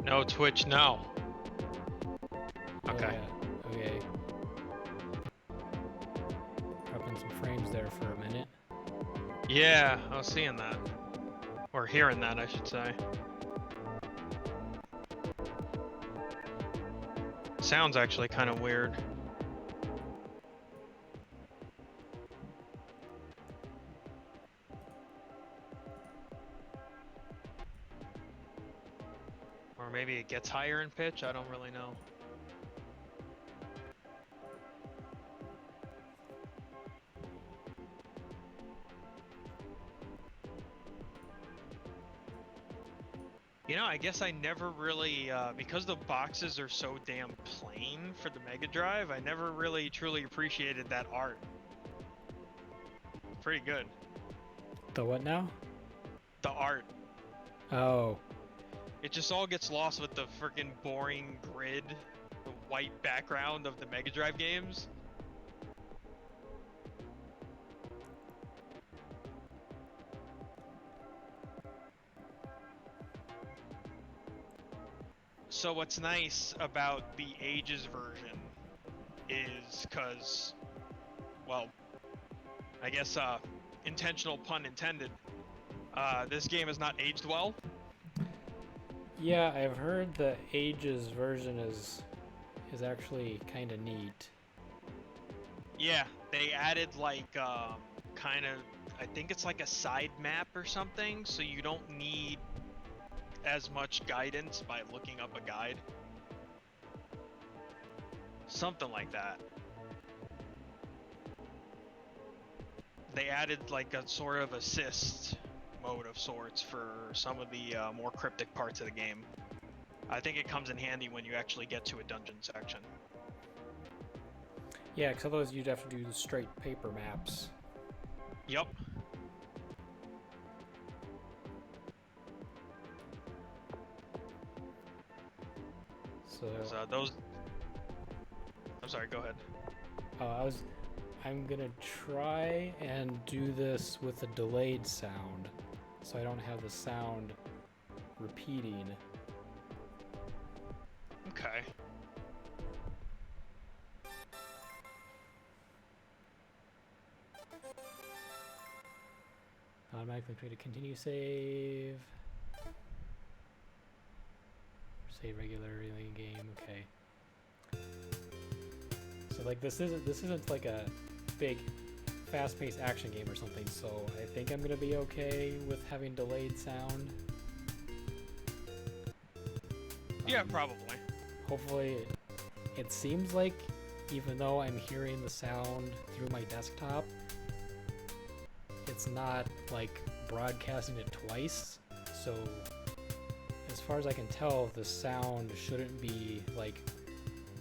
No Twitch, no. Oh, Okay. yeah. Okay. Dropping some frames there for a minute. Yeah, I was seeing that. Or hearing that, I should say. Sounds actually kind of weird. Or maybe it gets higher in pitch, I don't really know. You know, I guess I never really, because the boxes are so damn plain for the Mega Drive, I never really truly appreciated that art. Pretty good. The what now? The art. Oh. It just all gets lost with the freaking boring grid, the white background of the Mega Drive games. So what's nice about the Ages version is because, well, I guess intentional pun intended, this game has not aged well. Yeah, I've heard the Ages version is actually kind of neat. Yeah, they added like kind of, I think it's like a side map or something, so you don't need as much guidance by looking up a guide. Something like that. They added like a sort of assist mode of sorts for some of the more cryptic parts of the game. I think it comes in handy when you actually get to a dungeon section. Yeah, because otherwise you'd have to do straight paper maps. Yup. So Those. I'm sorry. Go ahead. I'm gonna try and do this with a delayed sound, so I don't have the sound repeating. Okay. Automatically create a continue save. Save regularly in game. Okay. So like this isn't like a big fast-paced action game or something, so I think I'm gonna be okay with having delayed sound. Yeah, probably. Hopefully it seems like even though I'm hearing the sound through my desktop, it's not like broadcasting it twice. So as far as I can tell, the sound shouldn't be like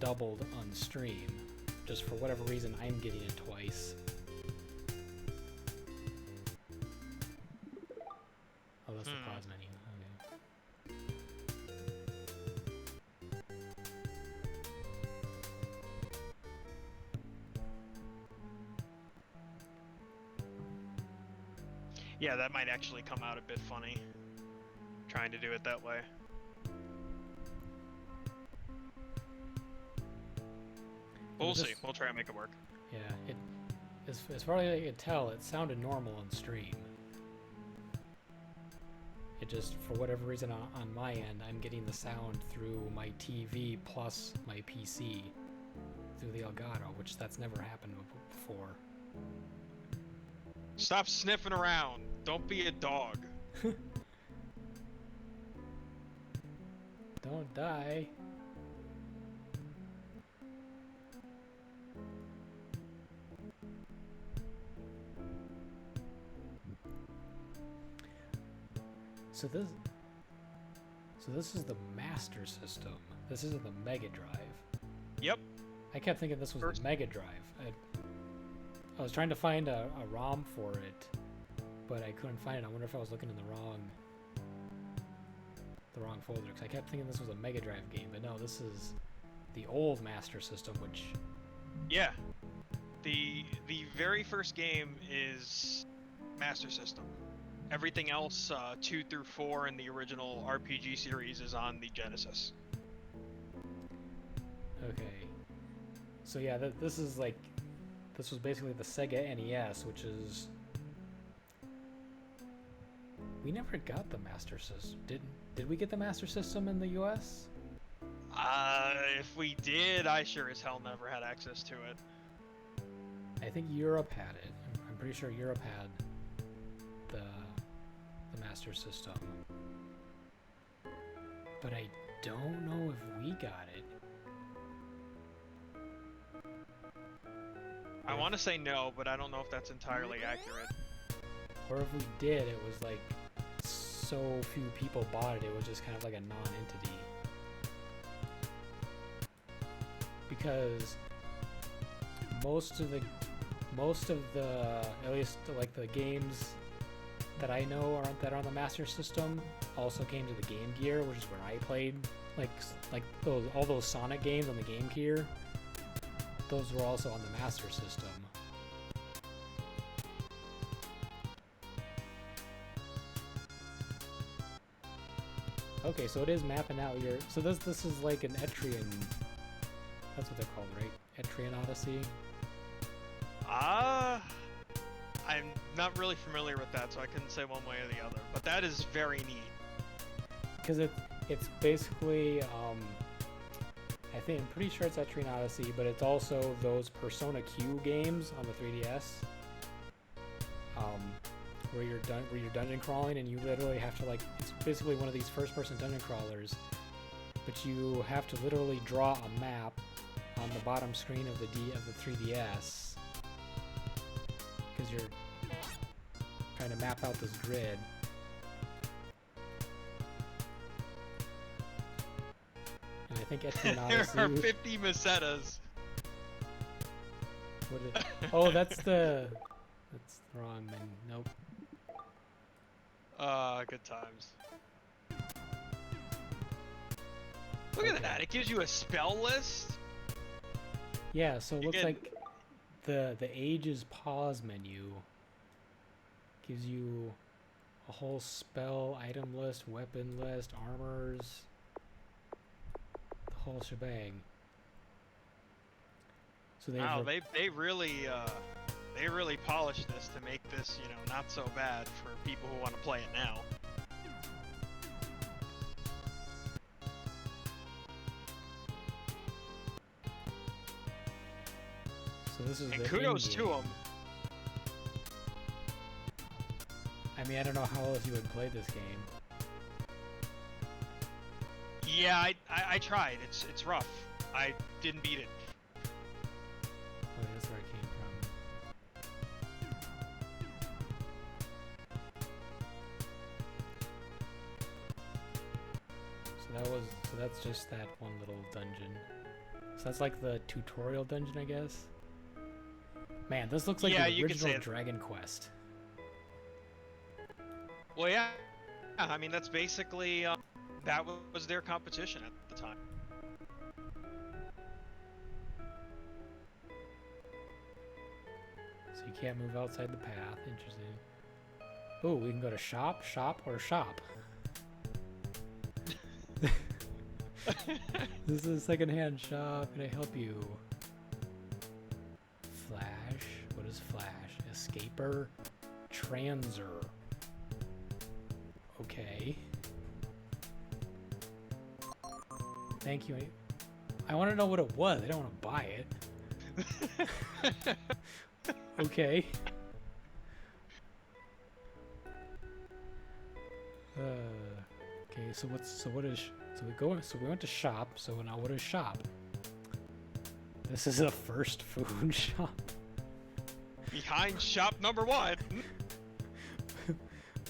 doubled on stream. Just for whatever reason, I'm getting it twice. Oh, that's the pause menu. Okay. Yeah, that might actually come out a bit funny. Trying to do it that way. We'll see. We'll try and make it work. Yeah, as far as I can tell, it sounded normal on stream. It just, for whatever reason on my end, I'm getting the sound through my TV plus my PC through the Elgato, which that's never happened before. Stop sniffing around. Don't be a dog. Don't die. So this is the Master System. This isn't the Mega Drive. Yep. I kept thinking this was the Mega Drive. I was trying to find a ROM for it, but I couldn't find it. I wonder if I was looking in the wrong folder, because I kept thinking this was a Mega Drive game, but no, this is the old Master System, which... Yeah. The very first game is Master System. Everything else, 2 through 4 in the original RPG series, is on the Genesis. Okay. So yeah, this is like, this was basically the Sega NES, which is, we never got the Master System. Did we get the Master System in the US? If we did, I sure as hell never had access to it. I think Europe had it. I'm pretty sure Europe had the Master System. But I don't know if we got it. I want to say no, but I don't know if that's entirely accurate. Or if we did, it was like so few people bought it, it was just kind of like a non-entity. Because most of the at least like the games that I know that are on the Master System also came to the Game Gear, which is where I played like all those Sonic games on the Game Gear. Those were also on the Master System. Okay, so it is mapping out your. So this is like an Etrian. That's what they're called, right? Etrian Odyssey. I'm not really familiar with that, so I couldn't say one way or the other. But that is very neat. Because it's basically I'm pretty sure it's Etrian Odyssey, but it's also those Persona Q games on the 3DS. Where you're dungeon crawling and you literally have to it's basically one of these first-person dungeon crawlers, but you have to literally draw a map on the bottom screen of the 3DS because you're trying to map out this grid. And I think Etrian Odyssey. There are 50 Mesettas. Oh, that's the wrong menu. Nope. Good times. Look at that, it gives you a spell list. Yeah, so it looks like the Ages pause menu gives you a whole spell, item list, weapon list, armors, the whole shebang. So they really polished this to make this, not so bad for people who want to play it now. So this is and kudos to them. I mean, I don't know how else you would play this game. Yeah, I tried. It's rough. I didn't beat it. Oh, that's where it came from. So that's just that one little dungeon. So that's like the tutorial dungeon, I guess. Man, this looks like the original Dragon Quest. Well, yeah. I mean, that's basically that was their competition at the time. So you can't move outside the path. Interesting. Oh, we can go to shop, or shop. This is a secondhand shop. Can I help you? Flash. What is Flash? Escaper. Transer. Okay. Thank you. I want to know what it was. I don't want to buy it. Okay. Okay. So we went to shop. So now what is shop? This is a first food shop. Behind shop number 1.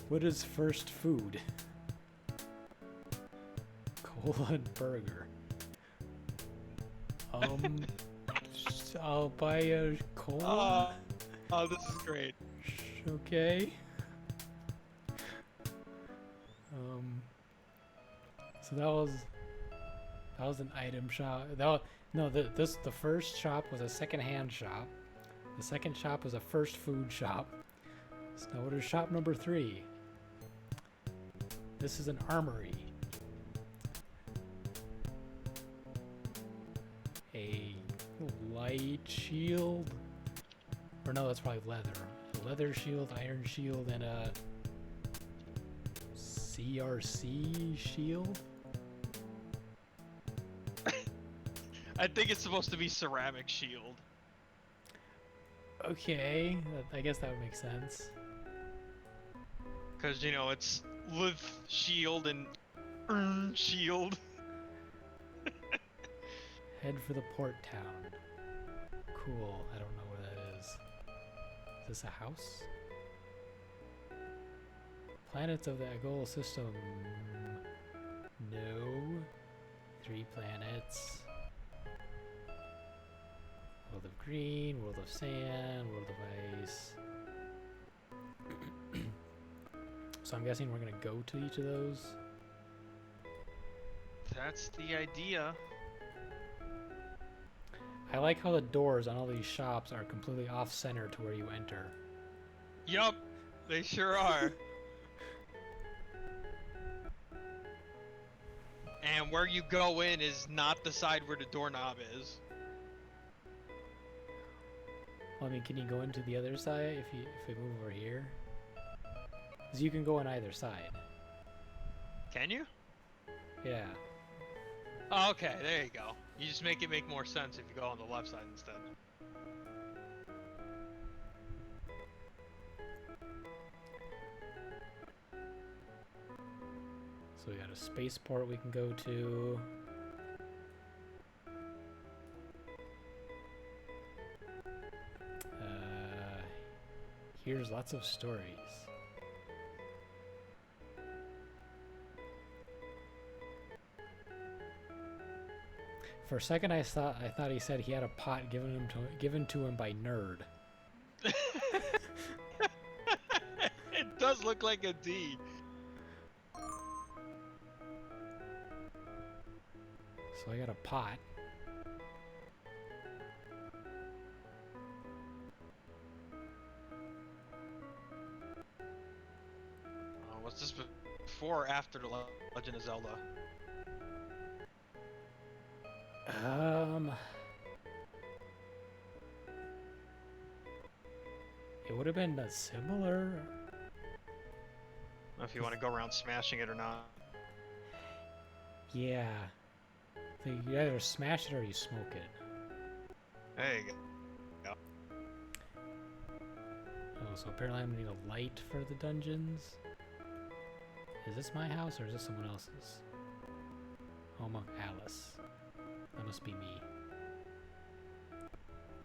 What is first food? Cola and burger. I'll buy a cola. Oh, this is great. Okay. So that was an item shop. The first shop was a second-hand shop. The second shop was a first food shop. So now what is shop number 3? This is an armory. A light shield. Or no, that's probably leather. A leather shield, iron shield, and a CRC shield? I think it's supposed to be ceramic shield. Okay, I guess that would make sense. Because, you know, it's Lith shield and shield. Head for the port town. Cool, I don't know where that is. Is this a house? Planets of the Agol system. No. 3 planets. World of green, world of sand, world of ice. So I'm guessing we're gonna go to each of those. That's the idea. I like how the doors on all these shops are completely off-center to where you enter. Yup, they sure are. And where you go in is not the side where the doorknob is. Well, I mean, can you go into the other side if we move over here? Because you can go on either side. Can you? Yeah. Oh, okay, there you go. You just make it make more sense if you go on the left side instead. So we got a spaceport we can go to. Here's lots of stories. For a second, I thought he said he had a pot given to him by Nerd. It does look like a D. So I got a pot. Was this before or after the Legend of Zelda? It would have been similar. If you want to go around smashing it or not. Yeah. So you either smash it or you smoke it. There you go. Oh, so apparently I'm gonna need a light for the dungeons. Is this my house or is this someone else's? Home of Alice. That must be me.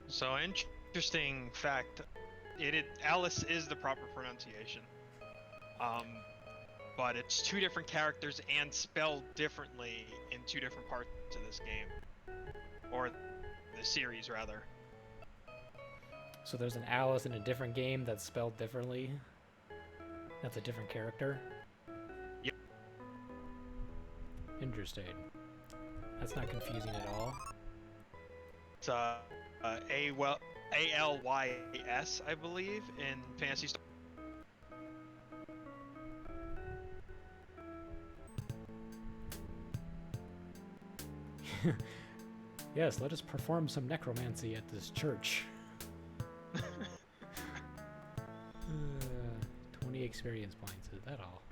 So interesting fact, Alice is the proper pronunciation. But it's 2 different characters and spelled differently in 2 different parts of this game. Or the series, rather. So there's an Alice in a different game that's spelled differently? That's a different character? Yep. Interesting. That's not confusing at all. It's ALYS, I believe, in Phantasy. Yes, let us perform some necromancy at this church. 20 experience points, is that all?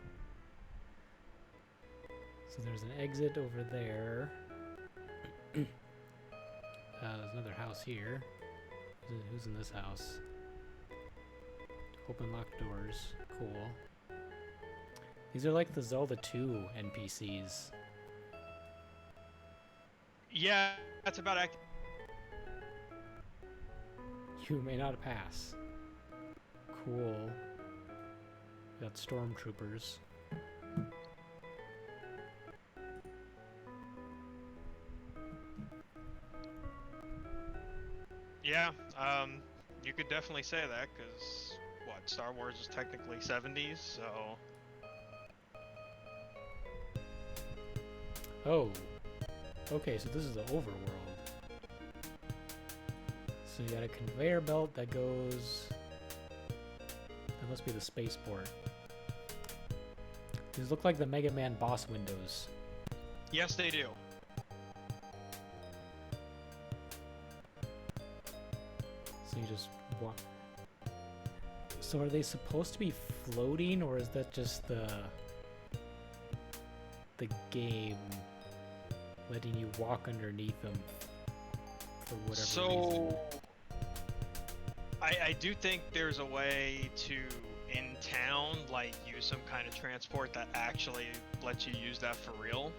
So there's an exit over there. There's another house here. Who's in this house? Open locked doors. Cool. These are like the Zelda 2 NPCs. Yeah, that's about accurate. You may not pass. Cool. Got stormtroopers. Yeah, you could definitely say that, because, Star Wars is technically 70s, so... Oh. Okay, so this is the overworld. So you got a conveyor belt that goes... That must be the spaceport. These look like the Mega Man boss windows. Yes, they do. So you just walk. So are they supposed to be floating, or is that just the game letting you walk underneath them for whatever reason? I do think there's a way to, in town, like, use some kind of transport that actually lets you use that for real.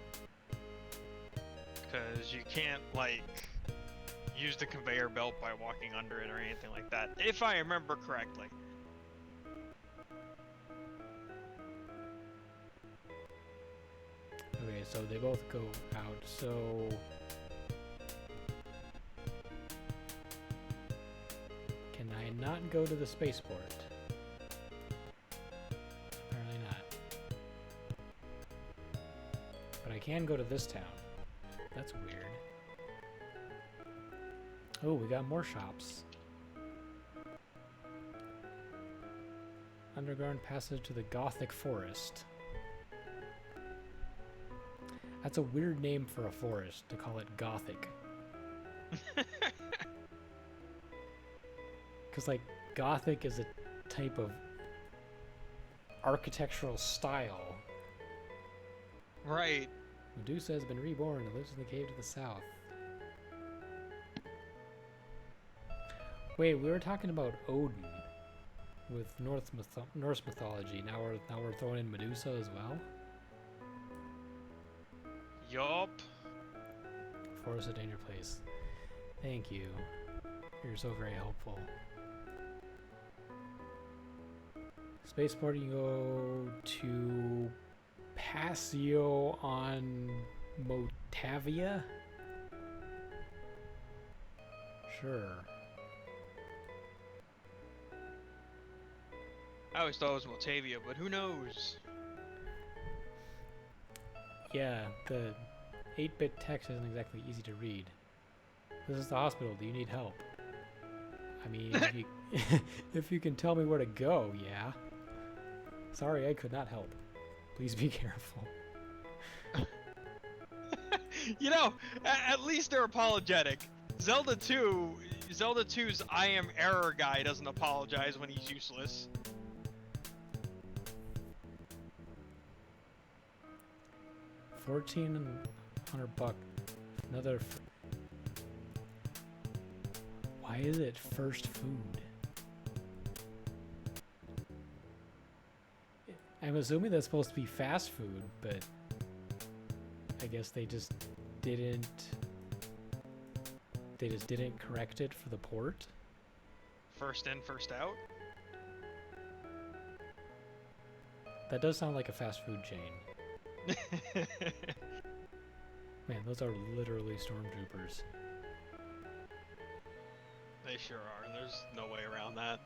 Because you can't, like, use the conveyor belt by walking under it or anything like that, if I remember correctly. Okay, so they both go out, so... Can I not go to the spaceport? Apparently not. But I can go to this town. That's weird. Oh, we got more shops. Underground passage to the Gothic Forest. That's a weird name for a forest, to call it Gothic. Because, like, Gothic is a type of architectural style. Right. Medusa has been reborn and lives in the cave to the south. Wait, we were talking about Odin with Norse mythology. Now we're throwing in Medusa as well? Yup. Forest a danger place. Thank you. You're so very helpful. Spaceport, you go to Passio on Motavia? Sure. I always thought it was Motavia, but who knows? Yeah, the 8-bit text isn't exactly easy to read. This is the hospital. Do you need help? I mean, if you can tell me where to go, yeah. Sorry, I could not help. Please be careful. You know, at least they're apologetic. Zelda 2's I am error guy doesn't apologize when he's useless. $1,400. Another. Why is it first food? I'm assuming that's supposed to be fast food, but I guess they just didn't. They just didn't correct it for the port. First in, first out. That does sound like a fast food chain. Man, those are literally stormtroopers. They sure are. There's no way around that.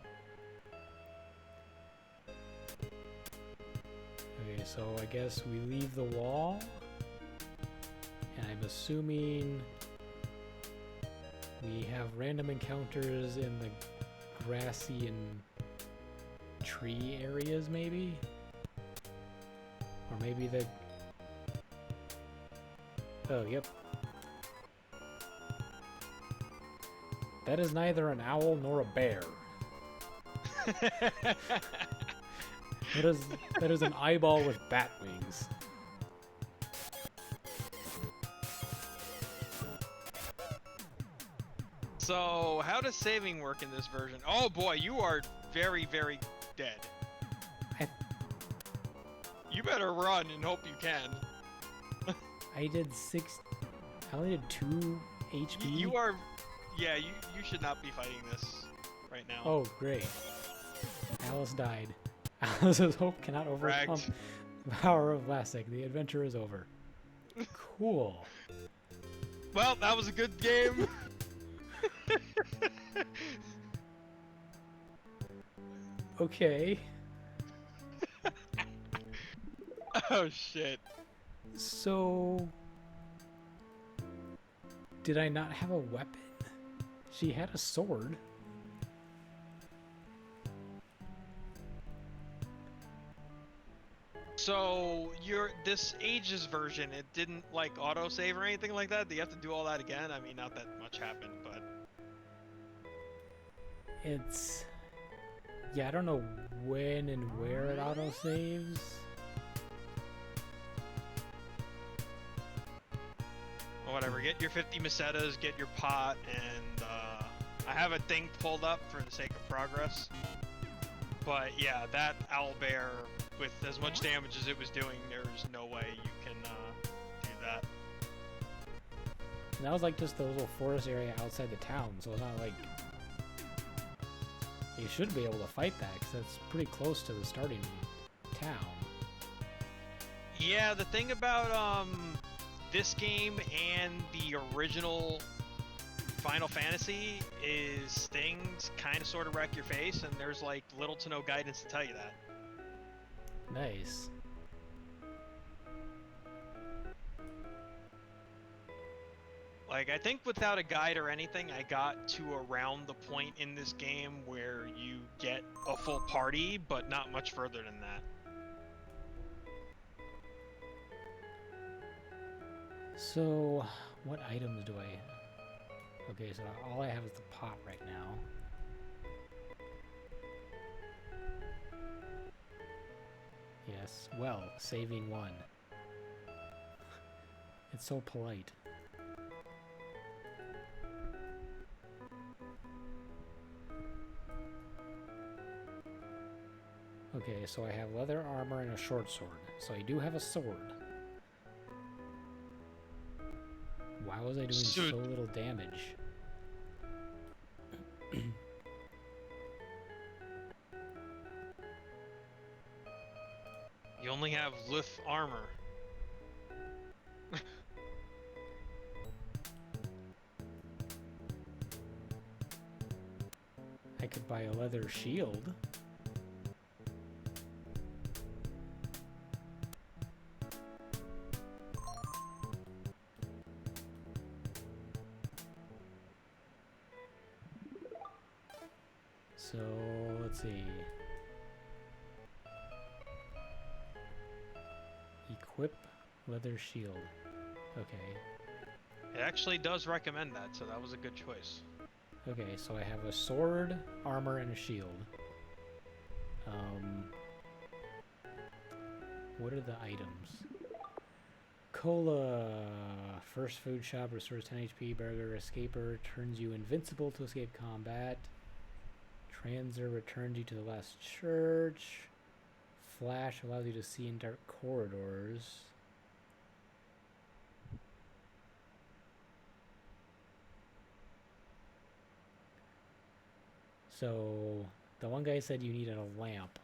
Okay, so I guess we leave the wall. And I'm assuming we have random encounters in the grassy and tree areas, maybe? Or maybe the... Oh, yep. That is neither an owl nor a bear. That is an eyeball with bat wings. So, how does saving work in this version? Oh boy, you are very, very dead. You better run and hope you can. I did 6... I only did 2 HP. You are... Yeah, you should not be fighting this right now. Oh, great. Alice died. Alice's hope cannot overcome the power of plastic. The adventure is over. Cool. Well, that was a good game. Okay. Oh, shit. So... Did I not have a weapon? She had a sword. So this Ages version, it didn't like autosave or anything like that? Do you have to do all that again? I mean, not that much happened, but It's... Yeah, I don't know when and where it autosaves. well, whatever. Get your 50 mesetas, get your pot, and I have a thing pulled up for the sake of progress. But yeah, that owlbear with as much damage as it was doing, there's no way you can do that. And that was like just the little forest area outside the town, so it's not like... You should be able to fight that, because that's pretty close to the starting town. Yeah, the thing about this game and the original Final Fantasy is things kind of sort of wreck your face, and there's like little to no guidance to tell you that. Nice. Like, I think without a guide or anything, I got to around the point in this game where you get a full party, but not much further than that. So, what items do I... Okay, so all I have is the pot right now. Yes, well, saving one. It's so polite. Okay, so I have leather armor and a short sword. So I do have a sword. Why was I doing so little damage? You only have Lith armor. I could buy a leather shield. So, let's see. Equip leather shield. Okay. It actually does recommend that, so that was a good choice. Okay, so I have a sword, armor, and a shield. What are the items? Cola. First food shop restores 10 HP. Burger escaper turns you invincible to escape combat. Transer returns you to the last church. Flash allows you to see in dark corridors. So, the one guy said you needed a lamp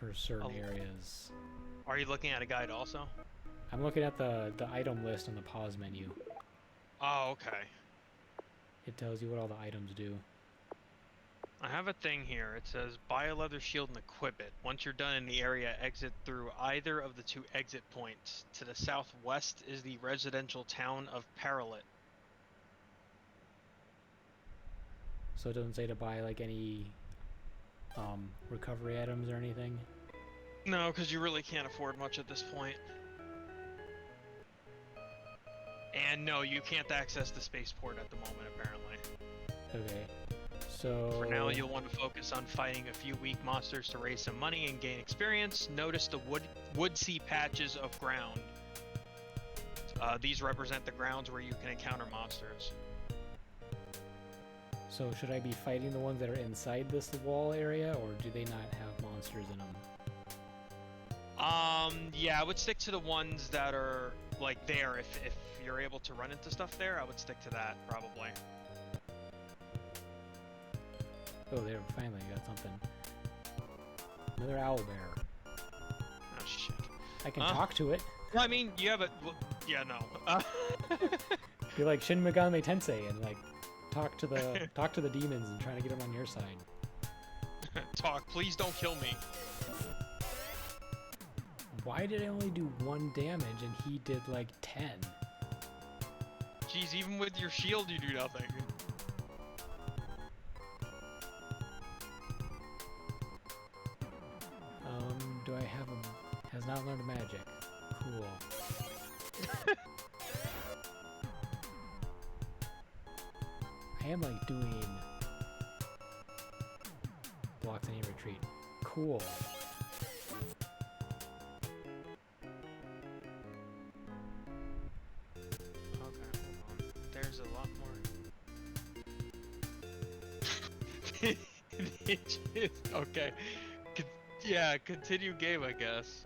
for certain areas. Are you looking at a guide also? I'm looking at the item list on the pause menu. Oh, okay. It tells you what all the items do. I have a thing here. It says, buy a leather shield and equip it. Once you're done in the area, exit through either of the two exit points. To the southwest is the residential town of Paralit. So it doesn't say to buy like any recovery items or anything? No, because you really can't afford much at this point. And no, you can't access the spaceport at the moment, apparently. Okay. So... For now, you'll want to focus on fighting a few weak monsters to raise some money and gain experience. Notice the woodsy patches of ground. These represent the grounds where you can encounter monsters. So should I be fighting the ones that are inside this wall area, or do they not have monsters in them? Yeah, I would stick to the ones that are, like, there. If you're able to run into stuff there, I would stick to that, probably. Oh, there, finally got something. Another owlbear. Oh, shit. I can talk to it. Well, I mean, you have a... Yeah, no. Be like Shin Megami Tensei and, like, talk to the demons and try to get them on your side. Talk, please don't kill me. Why did I only do 1 damage and he did like 10? Jeez, even with your shield you do nothing. has not learned magic. Cool. I am like doing blocks any retreat. Cool. Okay, hold on. There's a lot more. Okay. Yeah, continue game, I guess.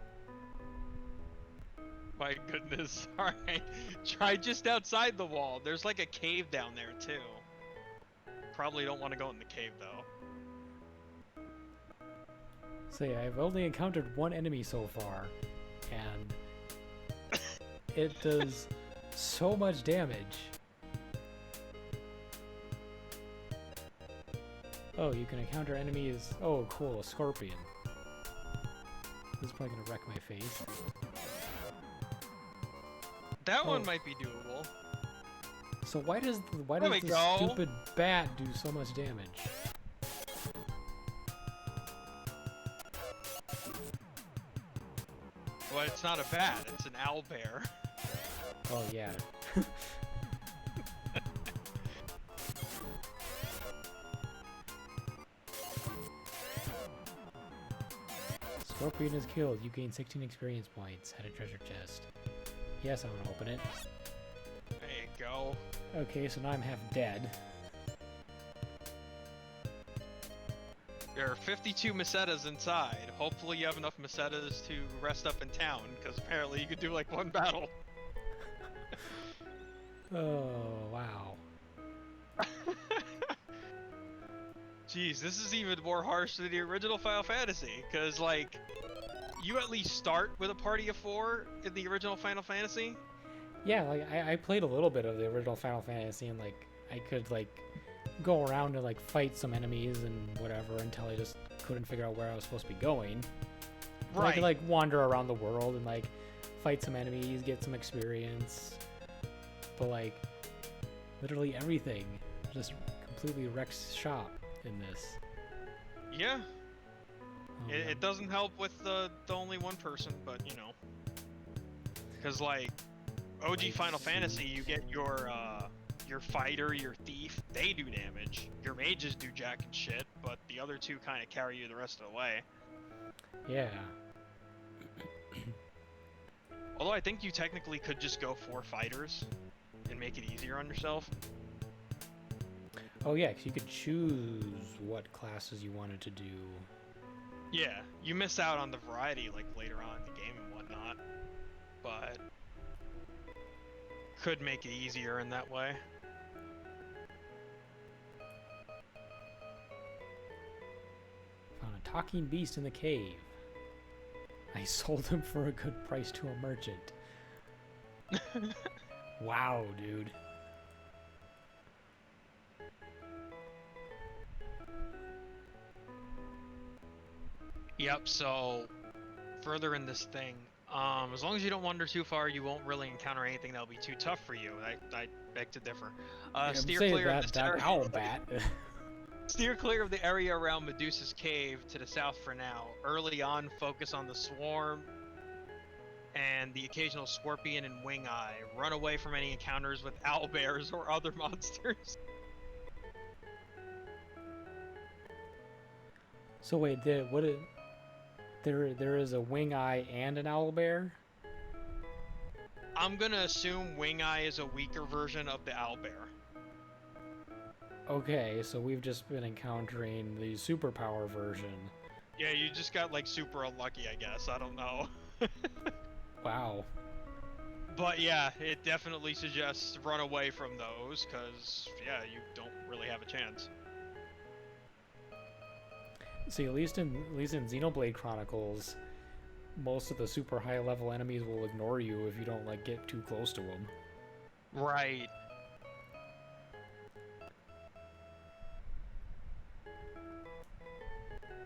My goodness. Alright. Try just outside the wall. There's like a cave down there, too. Probably don't want to go in the cave, though. So yeah, I've only encountered one enemy so far, and it does so much damage. Oh, you can encounter enemies. Oh, cool, a scorpion. This is probably gonna wreck my face. That one might be doable. So why does this stupid bat do so much damage? Well, it's not a bat, it's an owlbear. Oh yeah. Scorpion is killed. You gain 16 experience points at a treasure chest. Yes, I want to open it. There you go. Okay, so now I'm half dead. There are 52 mesetas inside. Hopefully you have enough mesetas to rest up in town, because apparently you could do like one battle. Oh, wow. Jeez, this is even more harsh than the original Final Fantasy, because like, you at least start with a party of 4 in the original Final Fantasy. Yeah, like I played a little bit of the original Final Fantasy, and like I could like go around and like fight some enemies and whatever until I just couldn't figure out where I was supposed to be going. But I could like wander around the world and like fight some enemies, get some experience. But like literally everything just completely wrecks shop in this. Yeah. Oh, It doesn't help with the only one person, but you know. Because like OG Final Fantasy, you get your fighter, your thief, they do damage. Your mages do jack and shit, but the other two kind of carry you the rest of the way. Yeah. Although I think you technically could just go 4 fighters and make it easier on yourself. Oh yeah, because you could choose what classes you wanted to do. Yeah, you miss out on the variety like later on in the game and whatnot, but could make it easier in that way. Found a talking beast in the cave. I sold him for a good price to a merchant. Wow, dude. Yep, so further in this thing, as long as you don't wander too far, you won't really encounter anything that'll be too tough for you. I beg to differ. Steer clear of this area. Owl bat. Steer clear of the area around Medusa's cave to the south for now. Early on, focus on the swarm and the occasional scorpion and wing eye. Run away from any encounters with owlbears or other monsters. So wait, there is a wing eye and an owlbear? I'm gonna assume wing eye is a weaker version of the owlbear. Okay, so we've just been encountering the superpower version. Yeah, you just got like super unlucky, I guess. I don't know. Wow. But yeah, it definitely suggests run away from those, because yeah, you don't really have a chance. See, at least in Xenoblade Chronicles, most of the super high level enemies will ignore you if you don't like get too close to them. Right.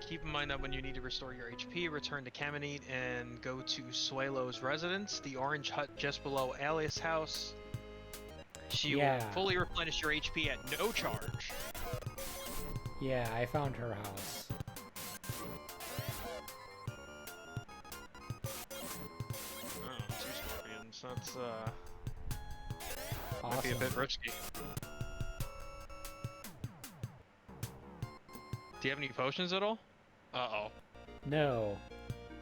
Keep in mind that when you need to restore your HP, return to Caminite and go to Suelo's residence, the orange hut just below Alias' house. She will fully replenish your HP at no charge. Yeah, I found her house. That's might Awesome. be a bit risky. Do you have any potions at all? Uh-oh. No.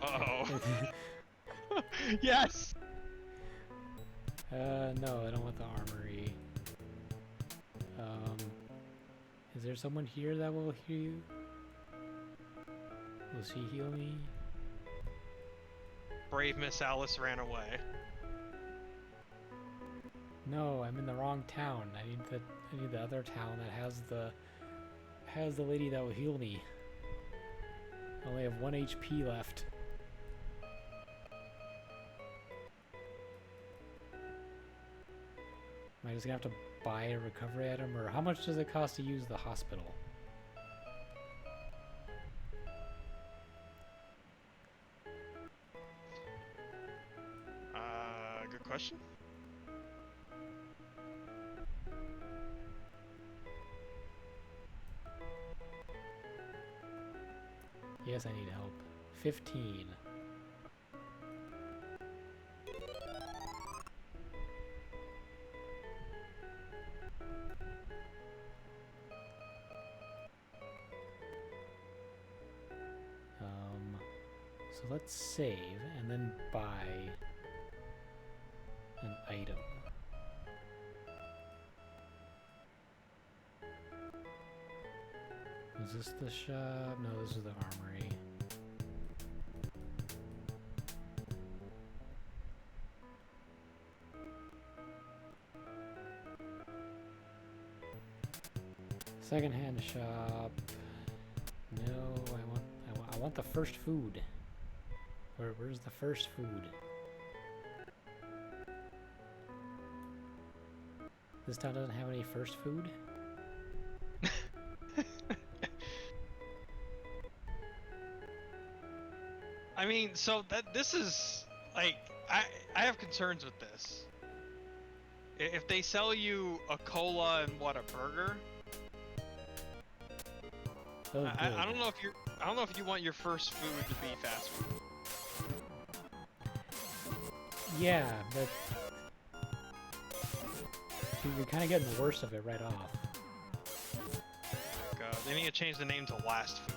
Uh-oh. Yes! No, I don't want the armory. Is there someone here that will heal? Will she heal me? Brave Miss Alice ran away. No, I'm in the wrong town. I need the other town that has the lady that will heal me. I only have 1 HP left. Am I just gonna have to buy a recovery item, or how much does it cost to use the hospital? Good question. Yes, I need help. 15. So let's save and then buy an item. Is this the shop? No, this is the armory. Secondhand shop. No, I want the first food. Where's the first food? This town doesn't have any first food? I mean, so this is like I have concerns with this. If they sell you a cola and what, a burger? Oh, I don't know if you want your first food to be fast food. Yeah, but you're kind of getting the worst of it right off. God, they need to change the name to Last Food.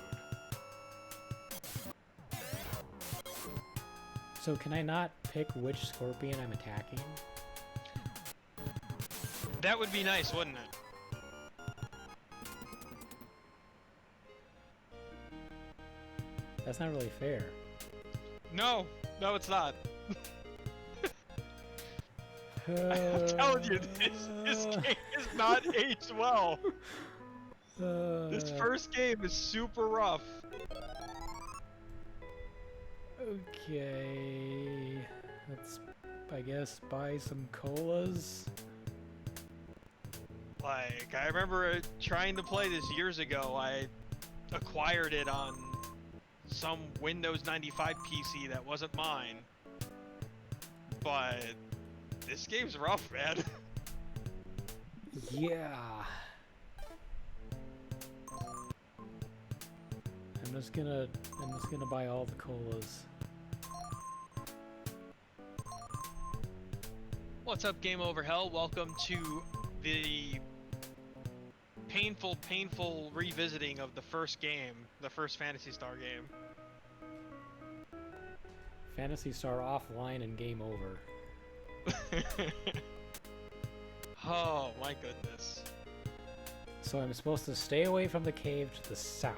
So can I not pick which scorpion I'm attacking? That would be nice, wouldn't it? That's not really fair. No, it's not. I'm telling you, this game is not aged well. This first game is super rough. Okay, let's, I guess, buy some colas. Like, I remember trying to play this years ago. I acquired it on some Windows 95 PC that wasn't mine. But this game's rough, man. Yeah. I'm just gonna buy all the colas. What's up, Game Over Hell? Welcome to the painful revisiting of the first game, the first Phantasy Star game. Phantasy Star offline and game over. Oh my goodness. So I'm supposed to stay away from the cave to the south.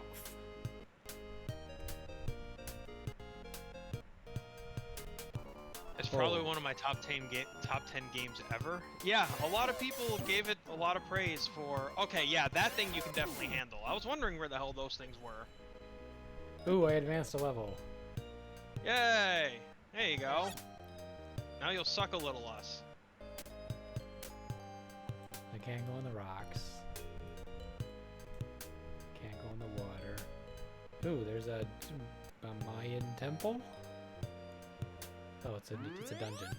It's probably one of my top 10 games ever. Yeah, a lot of people gave it a lot of praise for. Okay, yeah, that thing you can definitely handle. I was wondering where the hell those things were. Ooh, I advanced a level. Yay! There you go. Now you'll suck a little less. I can't go in the rocks. Can't go in the water. Ooh, there's a Mayan temple? Oh, it's a dungeon.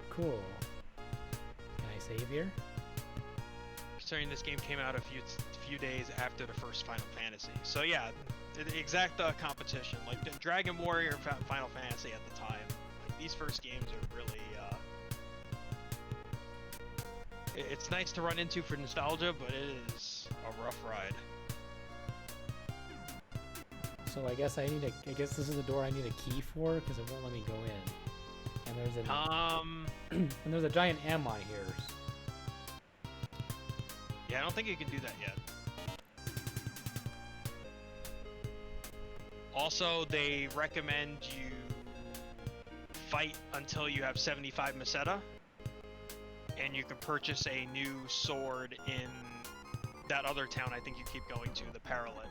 Cool. Can I save here? Considering this game came out a few days after the first Final Fantasy. So yeah, the exact competition. Like the Dragon Warrior and Final Fantasy at the time. Like, these first games are really It's nice to run into for nostalgia, but it is a rough ride. So I guess I guess this is the door I need a key for because it won't let me go in. And there's and there's a giant M on here. Yeah, I don't think you can do that yet. Also, they recommend you fight until you have 75 Meseta, and you can purchase a new sword in that other town I think you keep going to, the Parallel.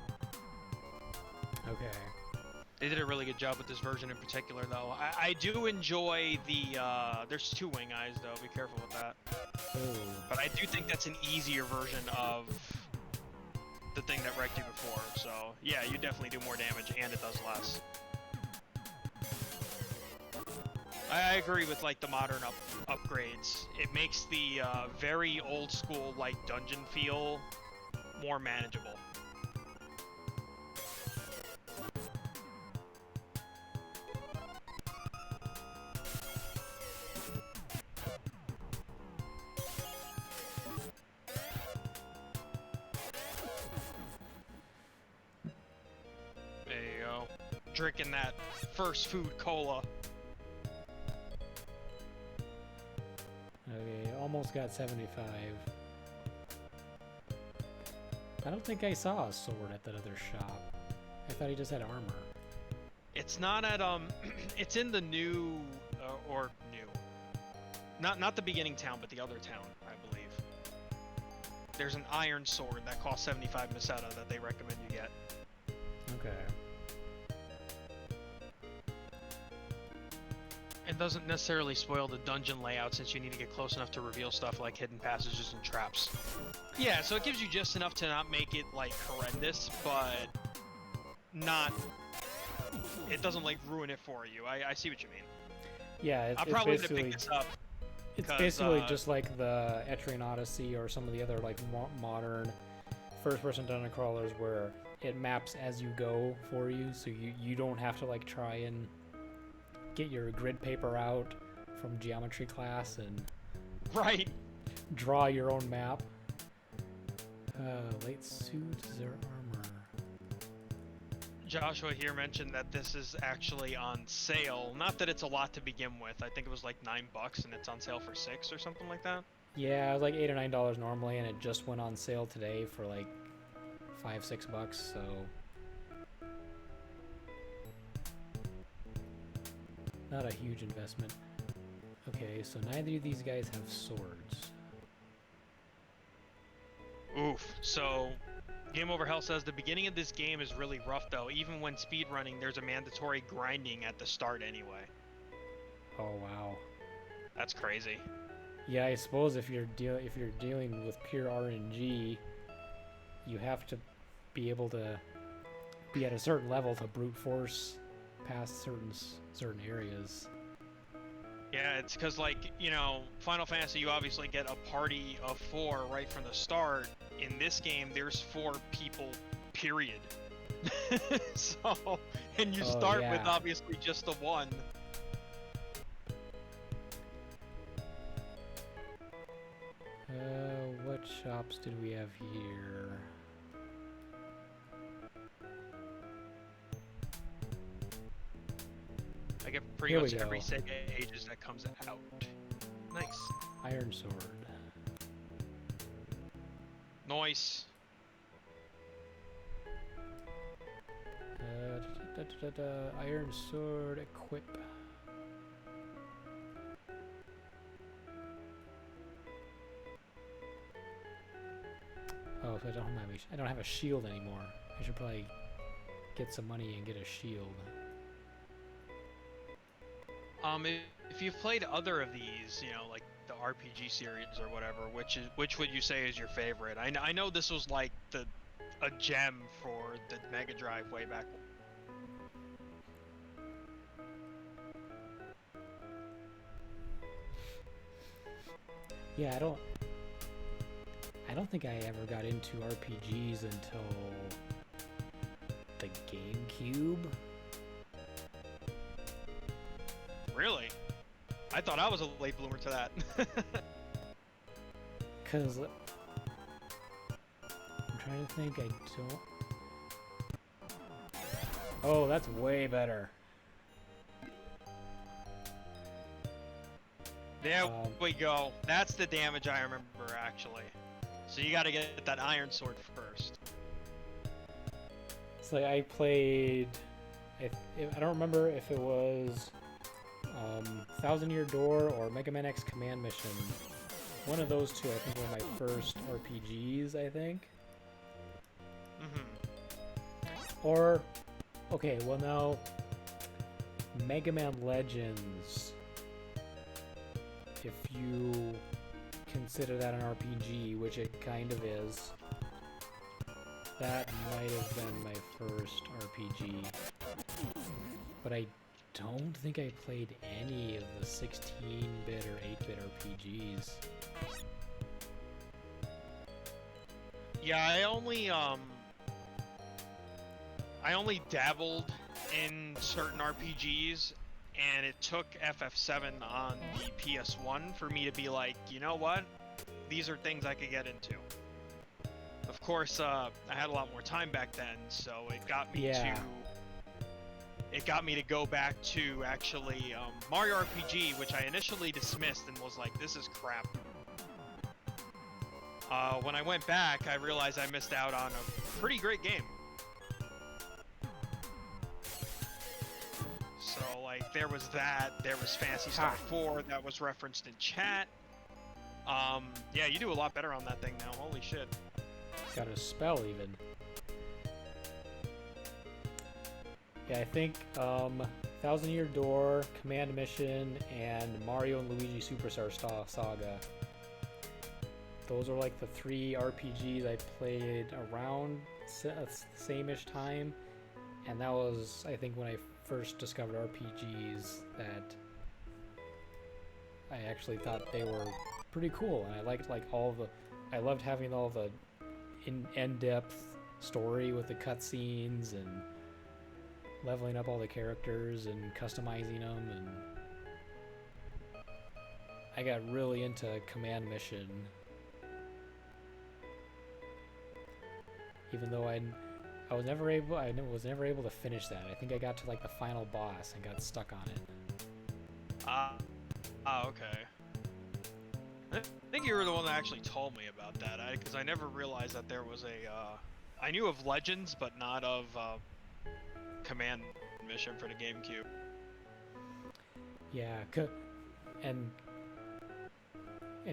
Okay. They did a really good job with this version in particular, though. I do enjoy the, there's 2 wing eyes, though. Be careful with that. Ooh. But I do think that's an easier version of the thing that wrecked you before. So, yeah, you definitely do more damage, and it does less. I agree with, like, the modern upgrades. It makes the very old-school, like, dungeon feel more manageable. Drinking that first food cola. Okay, almost got 75. I don't think I saw a sword at that other shop. I thought he just had armor. It's not at it's in the new or new. Not the beginning town, but the other town, I believe. There's an iron sword that costs 75 Meseta that they recommend you get. Okay. It doesn't necessarily spoil the dungeon layout since you need to get close enough to reveal stuff like hidden passages and traps. Yeah, so it gives you just enough to not make it, like, horrendous, but not... It doesn't, like, ruin it for you. I see what you mean. Yeah, I'm probably going to pick this up. It's basically just like the Etrian Odyssey or some of the other, like, modern first-person dungeon crawlers where it maps as you go for you, so you don't have to, like, try and get your grid paper out from geometry class and draw your own map. Late suit, their armor. Joshua here mentioned that this is actually on sale. Not that it's a lot to begin with. I think it was like $9 and it's on sale for $6 or something like that. Yeah, it was like $8 or $9 normally, and it just went on sale today for like $5-6, so. Not a huge investment. Okay, so neither of these guys have swords. Oof. So, Game Over Hell says the beginning of this game is really rough though. Even when speedrunning, there's a mandatory grinding at the start anyway. Oh wow. That's crazy. Yeah, I suppose if you're dealing with pure RNG, you have to be able to be at a certain level to brute force past certain areas. Yeah, it's because, like, you know, Final Fantasy, you obviously get a party of 4 right from the start. In this game, there's 4 people, period. So, and you start with obviously just the one. What shops did we have here? I get pretty much every Sega Ages that comes out. Nice. Iron sword. Nice. Iron sword equip. Oh, so I don't have a shield anymore. I should probably get some money and get a shield. If you've played other of these, you know, like the RPG series or whatever, which would you say is your favorite? I know this was like a gem for the Mega Drive way back. Yeah, I don't think I ever got into RPGs until the GameCube. Really? I thought I was a late bloomer to that. Because I'm trying to think. I don't. Oh, that's way better. There we go. That's the damage I remember, actually. So you gotta get that iron sword first. It's like I played... I don't remember if it was Thousand Year Door or Mega Man X Command Mission. One of those two, I think, were my first RPGs, I think. Or... Okay, well now... Mega Man Legends... If you consider that an RPG, which it kind of is, that might have been my first RPG. But I don't think I played any of the 16-bit or 8-bit RPGs. Yeah, I only dabbled in certain RPGs. And it took FF7 on the PS1 for me to be like, you know what? These are things I could get into. Of course, I had a lot more time back then, so it got me to go back to actually Mario RPG, which I initially dismissed and was like, this is crap. When I went back, I realized I missed out on a pretty great game. So, like, there was that. There was Phantasy Star 4 that was referenced in chat. Yeah, you do a lot better on that thing now. Holy shit. Got a spell, even. Yeah, I think Thousand Year Door, Command Mission, and Mario and Luigi Superstar Saga. Those are like the 3 RPGs I played around same-ish time. And that was, I think, when I first discovered RPGs that I actually thought they were pretty cool, and I liked I loved having all the in-depth story with the cutscenes and leveling up all the characters and customizing them, and I got really into Command Mission, even though I was never able to finish that. I think I got to like the final boss and got stuck on it. Okay. I think you were the one that actually told me about that, because I never realized that there was a, I knew of Legends, but not of, Command Mission for the GameCube. Yeah, and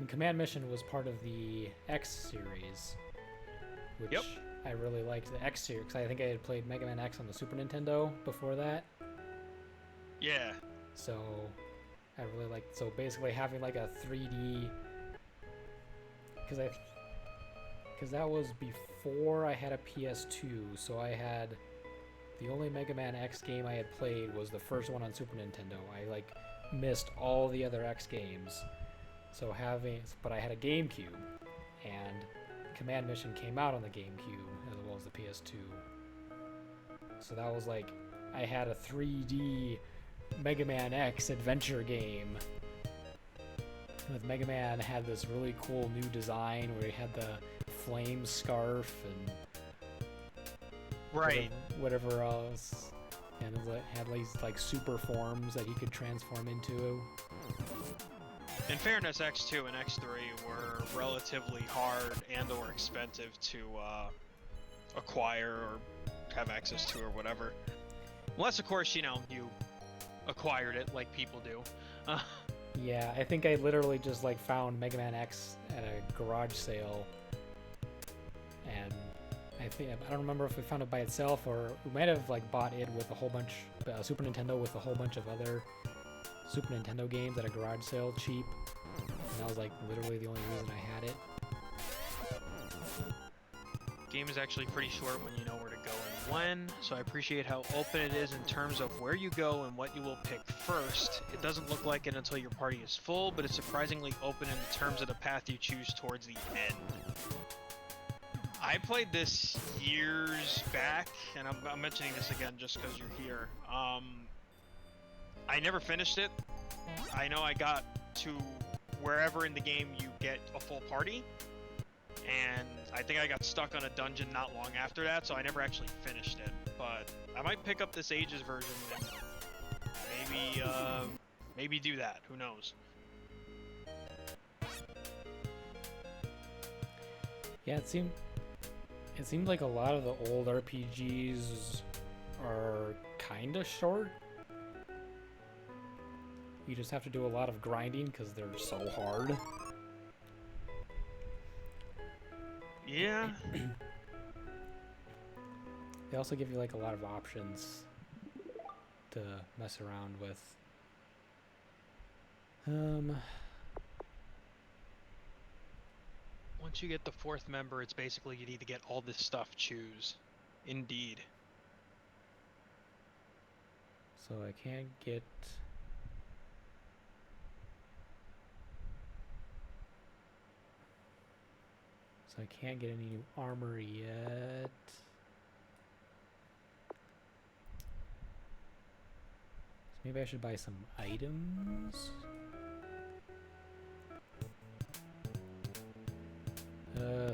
Command Mission was part of the X series, which Yep. I really liked the X series, because I think I had played Mega Man X on the Super Nintendo before that. Yeah. So I really liked, so basically having like a 3D, because that was before I had a PS2, so I had, the only Mega Man X game I had played was the first one on Super Nintendo. I like missed all the other X games, but I had a GameCube, and Command Mission came out on the GameCube as well as the PS2. So that was like, I had a 3D Mega Man X adventure game. With Mega Man had this really cool new design where he had the flame scarf and right, whatever else, and it had these like super forms that he could transform into. In fairness, X2 and X3 were relatively hard and or expensive to acquire or have access to or whatever. Unless, of course, you know, you acquired it like people do. Yeah, I think I literally just like found Mega Man X at a garage sale, and I don't remember if we found it by itself or we might have like bought it with a whole bunch Super Nintendo with a whole bunch of other Super Nintendo games at a garage sale cheap, and that was like literally the only reason I had it. Game is actually pretty short when you know where to go and when, so I appreciate how open it is in terms of where you go and what you will pick first. It doesn't look like it until your party is full, but it's surprisingly open in terms of the path you choose towards the end. I played this years back, and I'm mentioning this again just because you're here. I never finished it. I know I got to wherever in the game you get a full party. And I think I got stuck on a dungeon not long after that, so I never actually finished it. But I might pick up this Ages version and maybe do that. Who knows? Yeah, it seemed like a lot of the old RPGs are kind of short. You just have to do a lot of grinding because they're so hard. Yeah. They also give you like a lot of options to mess around with. Once you get the 4th member, it's basically you need to get all this stuff. Choose. Indeed. So I can't get... So I can't get any new armor yet. So maybe I should buy some items.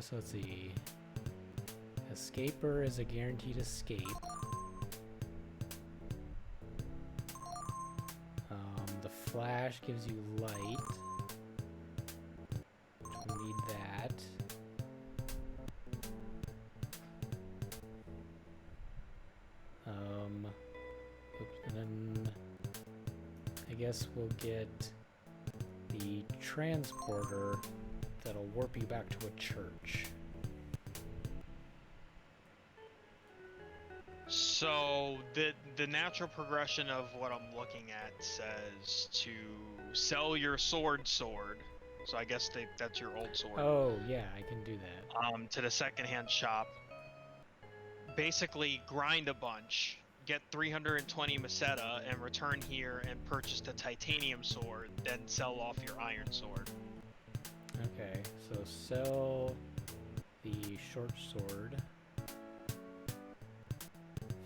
So let's see. Escaper is a guaranteed escape. The flash gives you light. We need that. Oops, and then I guess we'll get the transporter that'll warp you back to a church. So the natural progression of what I'm looking at says to sell your sword. So I guess that's your old sword. Oh yeah, I can do that. To the secondhand shop. Basically grind a bunch, get 320 Meseta, and return here and purchase the titanium sword, then sell off your iron sword. Okay, so sell the short sword.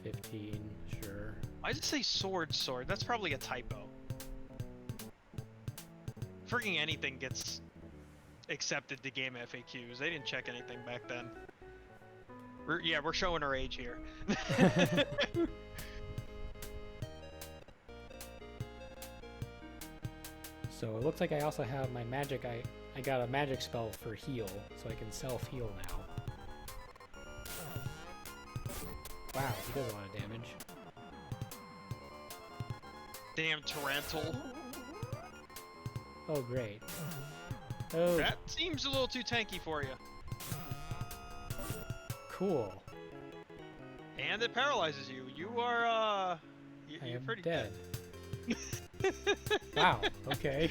15, sure. Why does it say sword? That's probably a typo. Freaking anything gets accepted to game FAQs. They didn't check anything back then. We're showing our age here. So it looks like I also have my magic. I got a magic spell for heal, so I can self-heal now. Wow, he does a lot of damage. Damn Tarantul. Oh, great. Oh, That seems a little too tanky for you. cool. And it paralyzes you. You are, you're pretty dead. Wow, okay.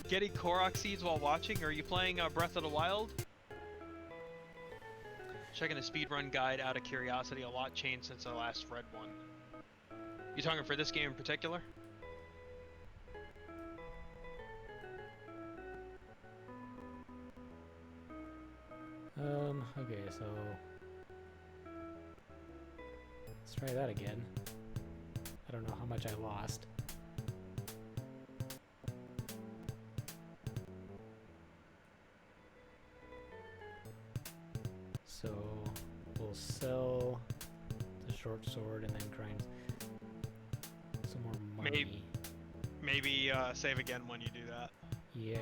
Getting Korok seeds while watching? Are you playing Breath of the Wild? Checking the speedrun guide out of curiosity. A lot changed since I last read one. You talking for this game in particular? Okay, so let's try that again. I don't know how much I lost. So we'll sell the short sword and then grind some more money. Maybe save again when you do that. Yeah.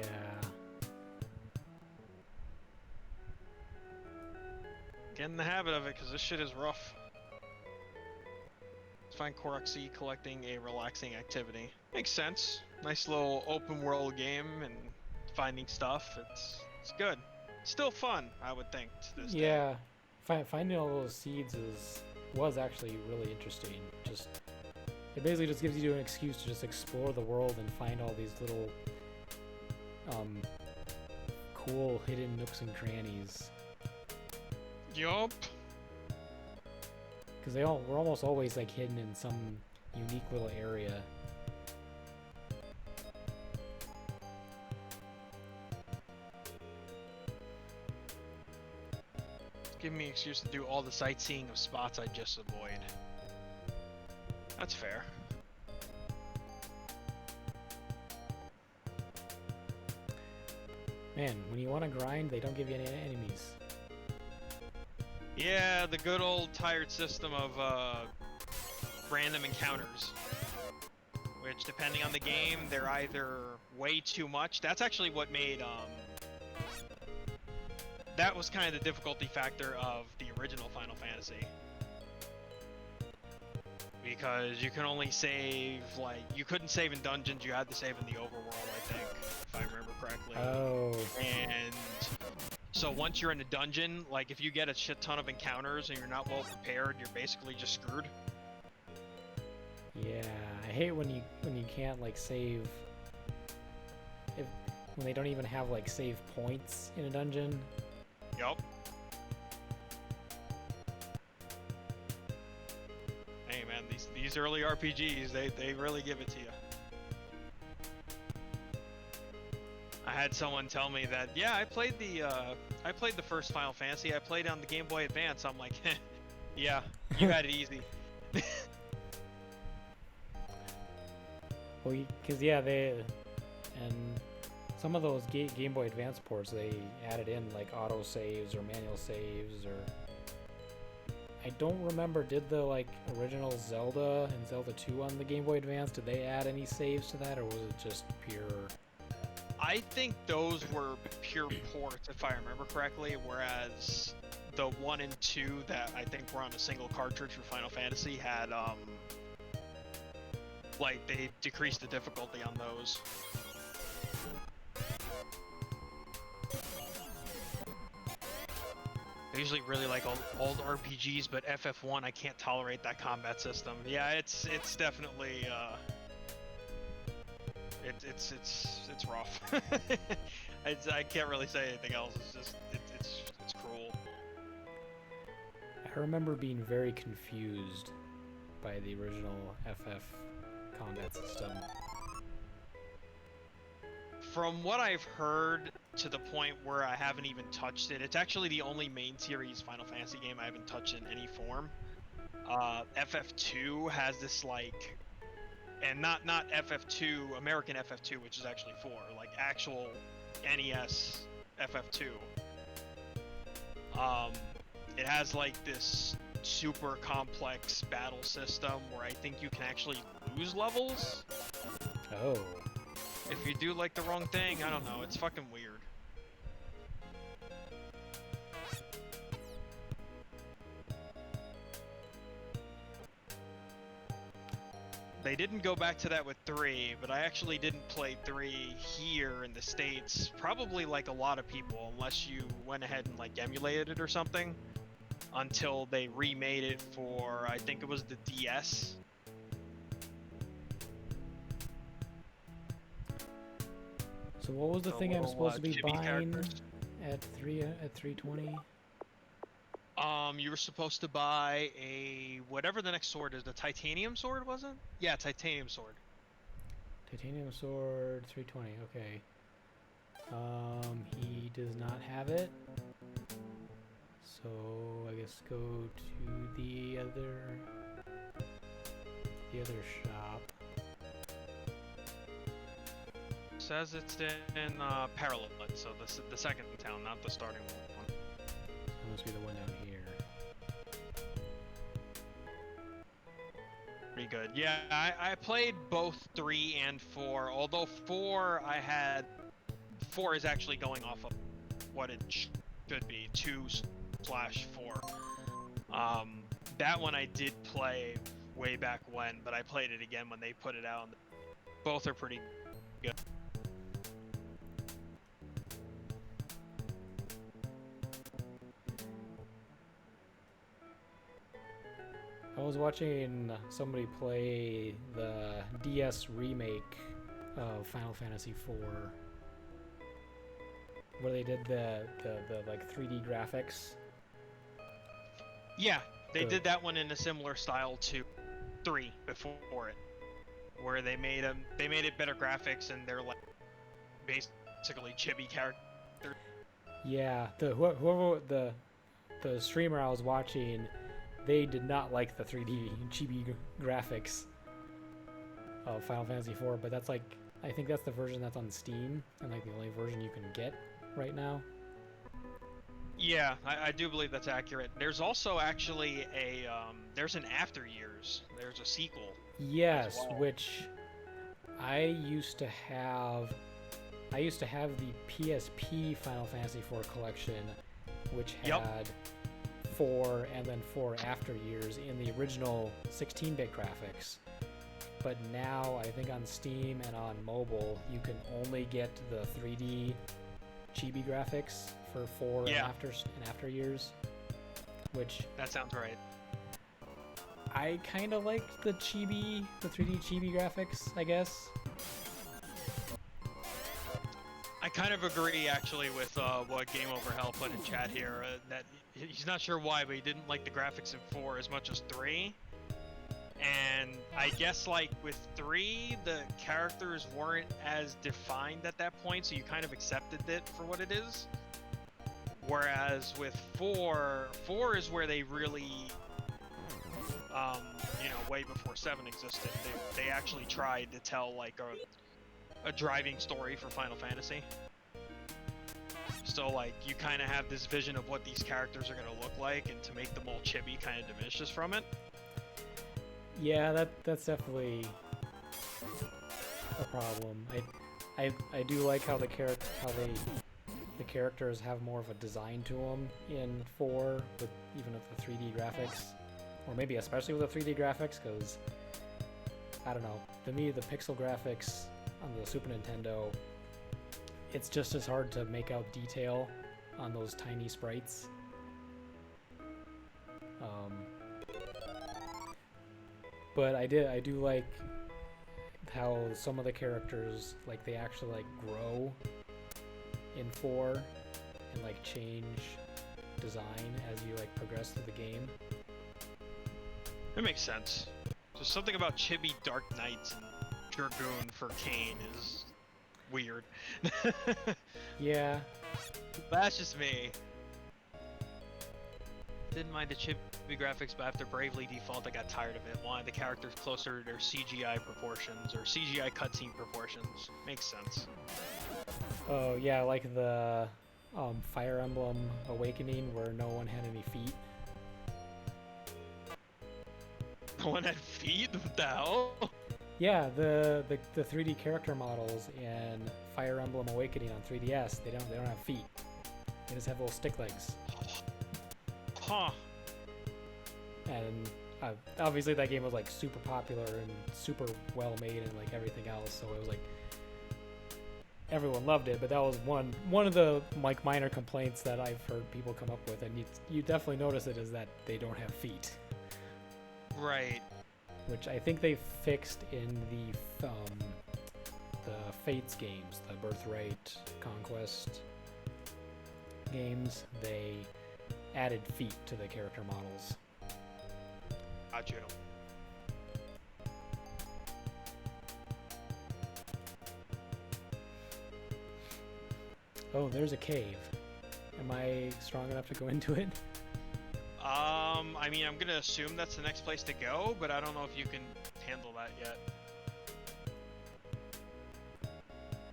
Get in the habit of it, because this shit is rough. Let's find Korok seed collecting a relaxing activity. Makes sense. Nice little open world game and finding stuff. It's good. Still fun, I would think, to this day. Yeah. Finding all those seeds was actually really interesting. It basically just gives you an excuse to just explore the world and find all these little cool hidden nooks and crannies. Yup. Because we're almost always like hidden in some unique little area. Give me an excuse to do all the sightseeing of spots I just avoid. That's fair. Man, when you want to grind, they don't give you any enemies. Yeah, the good old tired system of random encounters. Which, depending on the game, they're either way too much. That's actually what made, that was kind of the difficulty factor of the original Final Fantasy. Because you can only save, like, you couldn't save in dungeons, you had to save in the overworld, I think, if I remember correctly. Oh. And so once you're in a dungeon, like, if you get a shit ton of encounters and you're not well prepared, you're basically just screwed. Yeah, I hate when you can't like save when they don't even have like save points in a dungeon. Yup. Hey man, these early RPGs, they really give it to you. I had someone tell me that, yeah, I played the first Final Fantasy. I played on the Game Boy Advance. I'm like, yeah, you had it easy. Well, because yeah, and some of those Game Boy Advance ports, they added in like auto saves or manual saves, or I don't remember, did the like original Zelda and Zelda 2 on the Game Boy Advance, did they add any saves to that, or was it just pure? I think those were pure ports, if I remember correctly, whereas the 1 and 2 that I think were on a single cartridge for Final Fantasy had, like, they decreased the difficulty on those. I usually really like old RPGs, but FF1, I can't tolerate that combat system. Yeah, it's definitely, it's rough. I can't really say anything else. It's just it's cruel. I remember being very confused by the original FF combat system. From what I've heard, to the point where I haven't even touched it, it's actually the only main series Final Fantasy game I haven't touched in any form. FF2 has this like, and not FF2, American FF2, which is actually 4, like actual NES FF2. It has like this super complex battle system where I think you can actually lose levels. Oh. If you do like the wrong thing, I don't know, it's fucking weird. They didn't go back to that with 3, but I actually didn't play 3 here in the States, probably like a lot of people, unless you went ahead and like emulated it or something, until they remade it for, I think it was the DS. So what was the thing I'm supposed to be buying characters. at 320? You were supposed to buy a whatever the next sword is, the titanium sword, was it? Yeah, titanium sword. Titanium sword, 320. Okay. He does not have it. So I guess go to the other shop. Says it's in Parallel, so the second town, not the starting one. It must be the one down here. Pretty good. Yeah, I played both 3 and 4, although 4 is actually going off of what it should be, 2/4. That one I did play way back when, but I played it again when they put it out. Both are pretty good. I was watching somebody play the DS remake of Final Fantasy IV, where they did the like 3D graphics. Yeah, they did that one in a similar style to 3 before it, where they made it better graphics and they're like basically chibi characters. Yeah, whoever the streamer I was watching, they did not like the 3D chibi graphics of Final Fantasy IV, but that's like, I think that's the version that's on Steam, and like the only version you can get. right now. Yeah, I do believe that's accurate. There's also actually there's an After Years. There's a sequel as Yes, well. which I used to have. I used to have the PSP Final Fantasy IV collection, which Yep. had 4 and then 4 After Years in the original 16-bit graphics. But now I think on Steam and on mobile you can only get the 3D chibi graphics for 4 Yeah. and After Years, which That sounds right. I kind of like the 3D chibi graphics, I guess. I kind of agree actually with what Game Over Hell put in chat here. That he's not sure why, but he didn't like the graphics in 4 as much as 3. And I guess like with 3, the characters weren't as defined at that point, so you kind of accepted it for what it is. Whereas with 4 is where they really, way before 7 existed, they actually tried to tell like a driving story for Final Fantasy. So like you kind of have this vision of what these characters are going to look like, and to make them all chibi kind of diminishes from it. Yeah, that's definitely a problem. I do like how the characters have more of a design to them in 4, with even with the 3D graphics, or maybe especially with the 3D graphics, because I don't know. To me, the pixel graphics on the Super Nintendo, it's just as hard to make out detail on those tiny sprites. But I do like how some of the characters, like, they actually like grow in 4 and like change design as you like progress through the game. It makes sense. There's something about chibi Dark Knights and Dragoon for Kane is weird. Yeah. That's just me. Didn't mind the chibi graphics, but after Bravely Default, I got tired of it. Wanted the characters closer to their CGI proportions, or CGI cutscene proportions. Makes sense. Oh yeah, like the Fire Emblem Awakening, where no one had any feet. No one had feet? What the hell? Yeah, the 3D character models in Fire Emblem Awakening on 3DS, they don't have feet. They just have little stick legs. Huh. And obviously that game was like super popular and super well made and like everything else, so it was like everyone loved it. But that was one of the like minor complaints that I've heard people come up with, and you definitely notice it, is that they don't have feet. Right. Which I think they fixed in the Fates games, the Birthright, Conquest games. They added feet to the character models. Got you. Oh, there's a cave. Am I strong enough to go into it? I mean, I'm gonna assume that's the next place to go, but I don't know if you can handle that yet.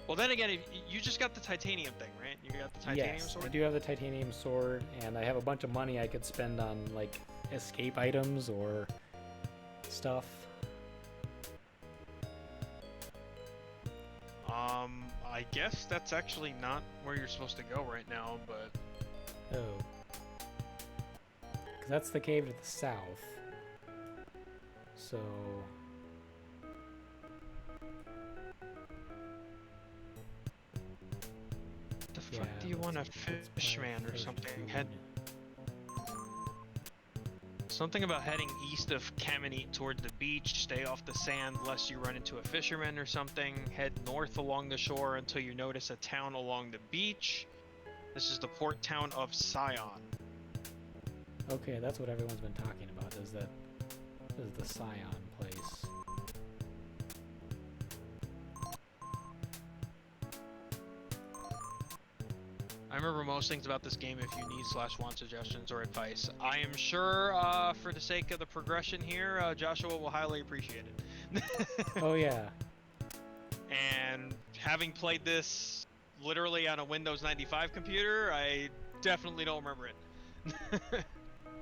Well, then again, you just got the titanium thing, right? You got the titanium Yes, sword? I do have the titanium sword, and I have a bunch of money I could spend on like escape items or stuff. I guess that's actually not where you're supposed to go right now, but... Oh. 'Cause that's the cave to the south. So... The fuck do you want a fishman or something? Something about heading east of Kamenet toward the beach, stay off the sand lest you run into a fisherman or something, head north along the shore until you notice a town along the beach. This is the port town of Sion. Okay, that's what everyone's been talking about, is the Sion place. I remember most things about this game if you need / want suggestions or advice. I am sure, for the sake of the progression here, Joshua will highly appreciate it. Oh yeah. And having played this literally on a Windows 95 computer, I definitely don't remember it.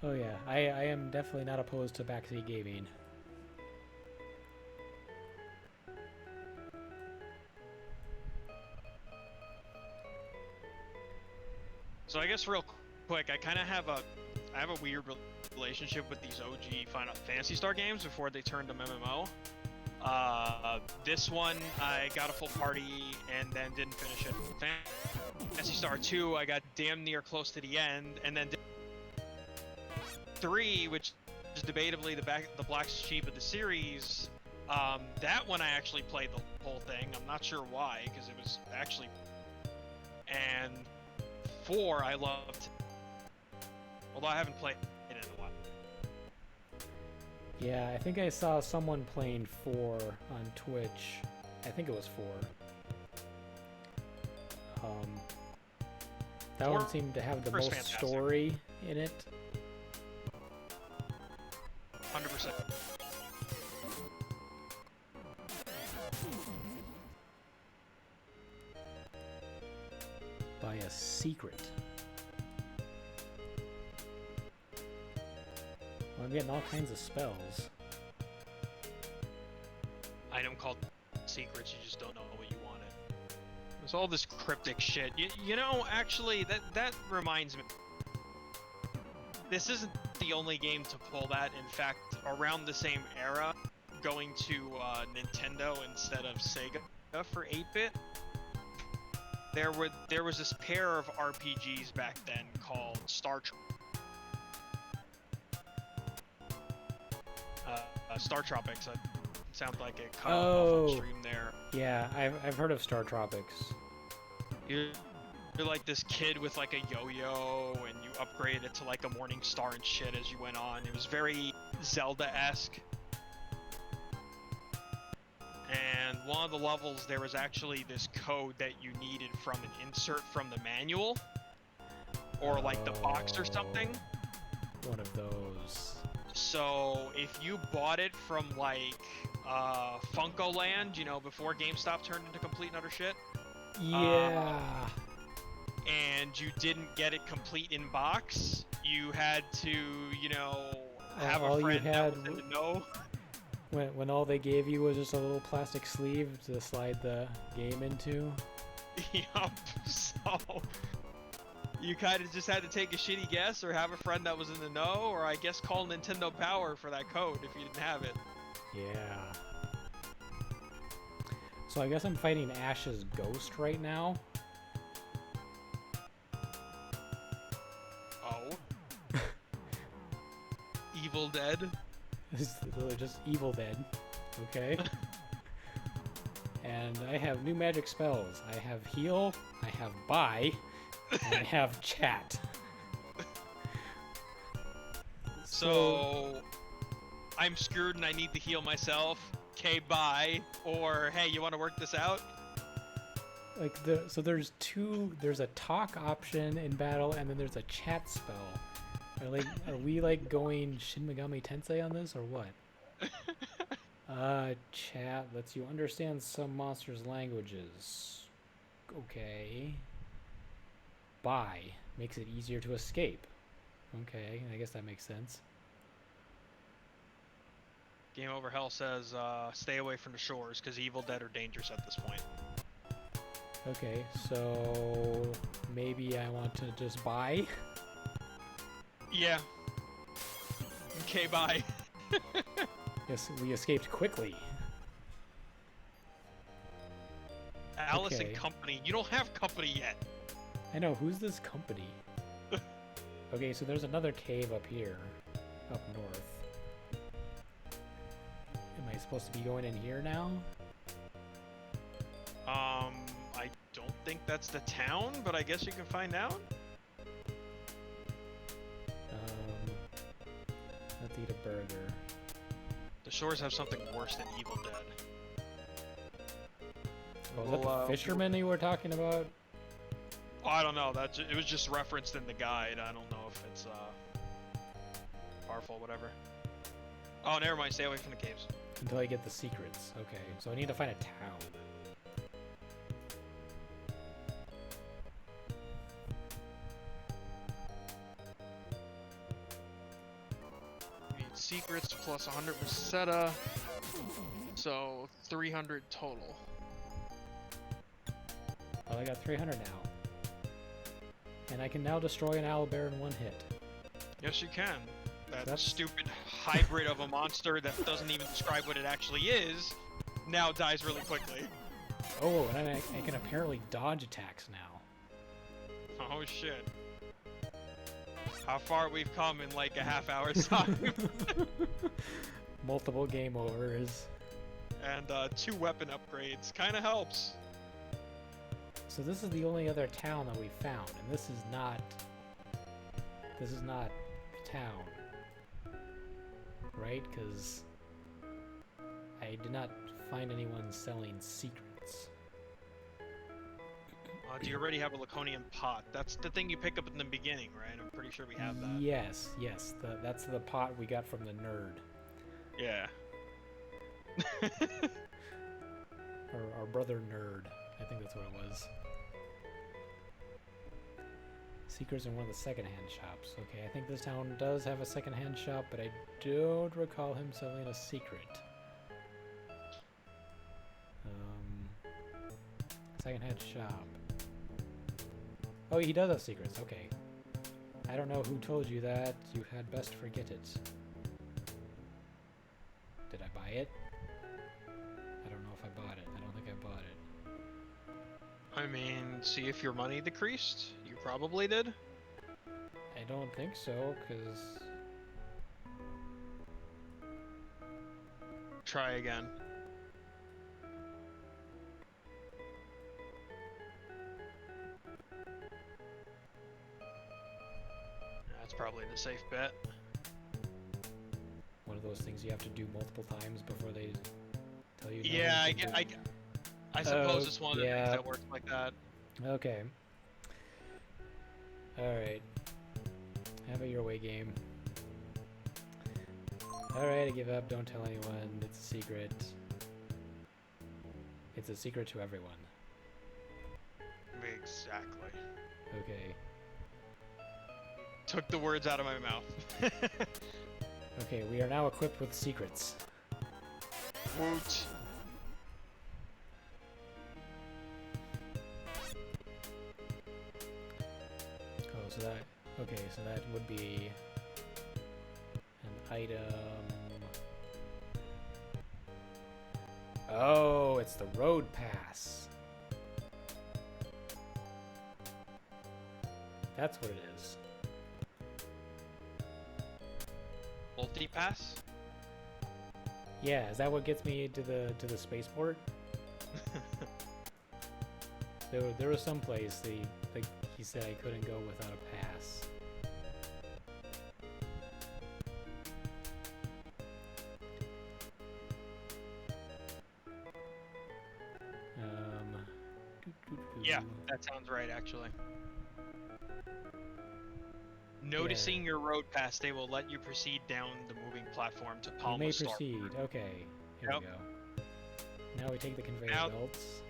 Oh yeah, I am definitely not opposed to backseat gaming. So I guess real quick, I kind of have a weird relationship with these OG Final Fantasy Star games before they turned to MMO. This one I got a full party and then didn't finish it. Phantasy Star 2 I got damn near close to the end, and then 3, which is debatably the black sheep of the series. That one I actually played the whole thing. I'm not sure why, because it was actually. And 4 I loved, although I haven't played it in a while. Yeah, I think I saw someone playing 4 on Twitch. I think it was 4. That 4 one seemed to have the most fantastic. story in it. 100%. By a secret. Well, I'm getting all kinds of spells. Item called secrets, you just don't know what you wanted. There's all this cryptic shit. You know, actually, that reminds me. This isn't the only game to pull that. In fact, around the same era, going to Nintendo instead of Sega for 8-bit, there was this pair of RPGs back then called Star Tropics. It sounds like it cut off on stream there. Yeah, I've heard of Star Tropics. You're like this kid with like a yo-yo, and you upgrade it to like a morning star and shit as you went on. It was very Zelda-esque. And one of the levels, there was actually this code that you needed from an insert from the manual, or like the box or something. One of those. So if you bought it from like Funko Land, you know, before GameStop turned into complete and utter shit. Yeah. And you didn't get it complete in box, you had to, you know, have a friend that was in the know. When all they gave you was just a little plastic sleeve to slide the game into. Yup. So you kind of just had to take a shitty guess, or have a friend that was in the know, or I guess call Nintendo Power for that code if you didn't have it. Yeah. So I guess I'm fighting Ash's ghost right now. Oh. Evil Dead. It's literally just Evil Dead. Okay. And I have new magic spells. I have heal, I have buy, and I have chat. So I'm screwed and I need to heal myself. Okay, bye. Or hey, you want to work this out? Like so there's a talk option in battle, and then there's a chat spell. Are we like going Shin Megami Tensei on this, or what? Chat lets you understand some monsters' languages. Okay. Buy makes it easier to escape. Okay, I guess that makes sense. Game Over Hell says, stay away from the shores, because Evil Dead are dangerous at this point. Okay, so maybe I want to just buy? Yeah. Okay, bye. Yes, we escaped quickly. Alice Okay. and Company. You don't have company yet. I know, who's this company? Okay, so there's another cave up here, up north. Am I supposed to be going in here now? I don't think that's the town, but I guess you can find out. Let's eat a burger. The shores have something worse than Evil Dead. Oh, is that the fisherman you were talking about? Oh, I don't know. It was just referenced in the guide. I don't know if it's powerful, whatever. Oh, never mind. Stay away from the caves. Until I get the secrets. Okay, so I need to find a town. secrets plus 100 Resetta. So 300 total. Well, I got 300 now. And I can now destroy an owlbear in one hit. Yes, you can. That That's- stupid hybrid of a monster that doesn't even describe what it actually is now dies really quickly. Oh, and I can apparently dodge attacks now. Oh shit. How far we've come in like a half hour's time. Multiple game overs. And 2 weapon upgrades. Kinda helps. So this is the only other town that we found, and this is not a town, right? Because I did not find anyone selling secrets. Do you already have a Laconian pot? That's the thing you pick up in the beginning, right? I'm pretty sure we have that. Yes, that's the pot we got from the nerd. Yeah. Or our brother nerd. I think that's what it was. Secrets in one of the secondhand shops. Okay, I think this town does have a secondhand shop, but I don't recall him selling a secret. Secondhand shop. Oh, he does have secrets. Okay. I don't know who told you that. You had best forget it. Did I buy it? I don't know if I bought it. I don't think I bought it. I mean, see if your money decreased? You probably did? I don't think so, because... Try again. That's probably the safe bet. One of those things you have to do multiple times before they tell you. Yeah, I suppose it's one of the yeah. things that works like that. Okay. Alright. Have it your way, game. Alright, I give up. Don't tell anyone. It's a secret. It's a secret to everyone. Exactly. Okay. Took the words out of my mouth. Okay, we are now equipped with secrets. Woot. Oh, so that... Okay, so that would be... an item... Oh, it's the road pass. That's what it is. Multi-pass? Yeah, is that what gets me to the spaceport? There was some place he said I couldn't go without a pass. Yeah, that sounds right, actually. Noticing your road pass, they will let you proceed down the moving platform to You Palma may Starport. proceed. Okay, here Yep. we go. Now we take the conveyor Now- belts.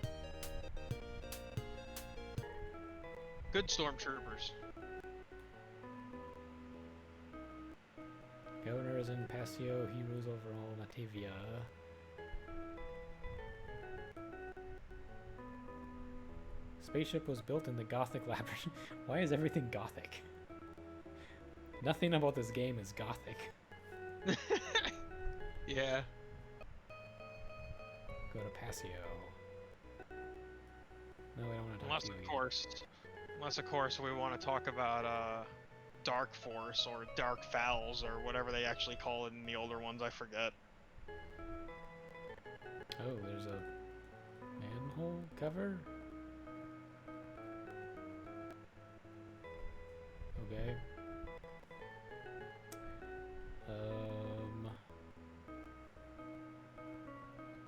Good stormtroopers. Governor is in Passio. He rules over all Matavia. Spaceship was built in the Gothic labyrinth. Why is everything Gothic? Nothing about this game is Gothic. Yeah. Go to Passio. No, I don't want to talk to you. Unless of course we want to talk about Dark Force or Dark Fowls or whatever they actually call it in the older ones, I forget. Oh, there's a manhole cover? Okay.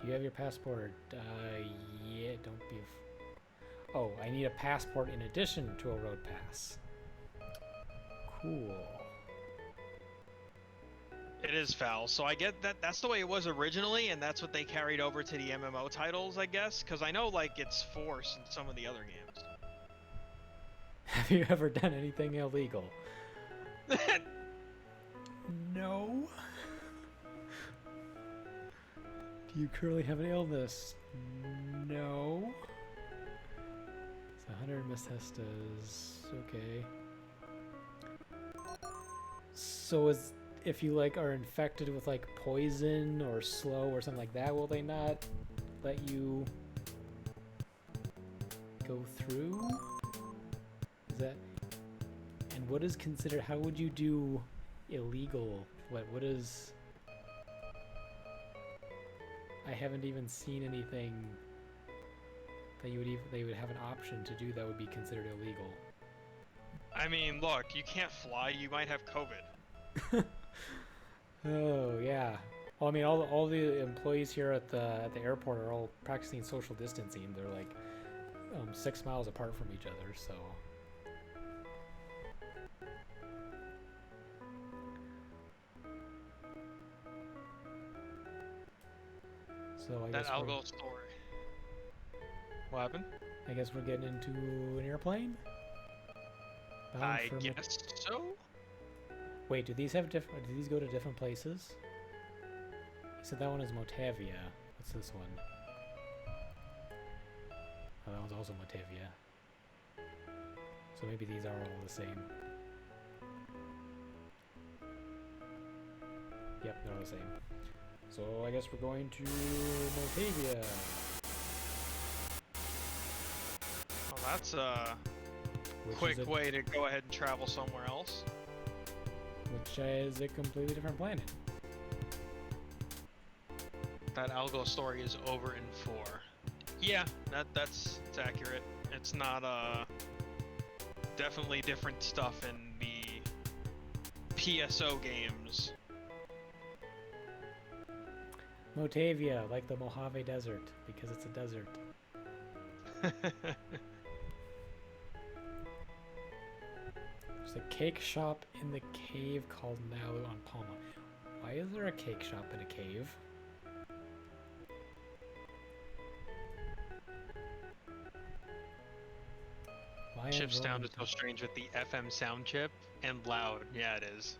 Do you have your passport? Yeah, don't be... Oh, I need a passport in addition to a road pass. Cool. It is foul, so I get that that's the way it was originally, and that's what they carried over to the MMO titles, I guess, because I know, like, it's Force in some of the other games. Have you ever done anything illegal? No. Do you currently have an illness? No. It's 100 missed testas. Okay. So if you like are infected with like poison or slow or something like that, will they not let you go through? Is that, and what is considered, how would you do illegal? What is, I haven't even seen anything that they would have an option to do that would be considered illegal. I mean, look, you can't fly. You might have COVID. Oh yeah. Well, I mean, all the employees here at the airport are all practicing social distancing. They're like 6 miles apart from each other, so. So I That guess algo story. What happened? I guess we're getting into an airplane. Bound I for guess so. Wait, do these have different? Do these go to different places? You said that one is Motavia. What's this one? Oh, that one's also Motavia. So maybe these are all the same. Yep, they're all the same. So I guess we're going to Motavia. Well, that's a quick way to go ahead and travel somewhere else. Which is a completely different planet. That algo story is over in 4. Yeah, that's accurate. It's not definitely different stuff in the PSO games. Motavia, like the Mojave Desert, because it's a desert. There's a cake shop in the cave called Nalu on Palma. Why is there a cake shop in a cave? Chip sounded so strange with the FM sound chip and loud. Yeah, it is.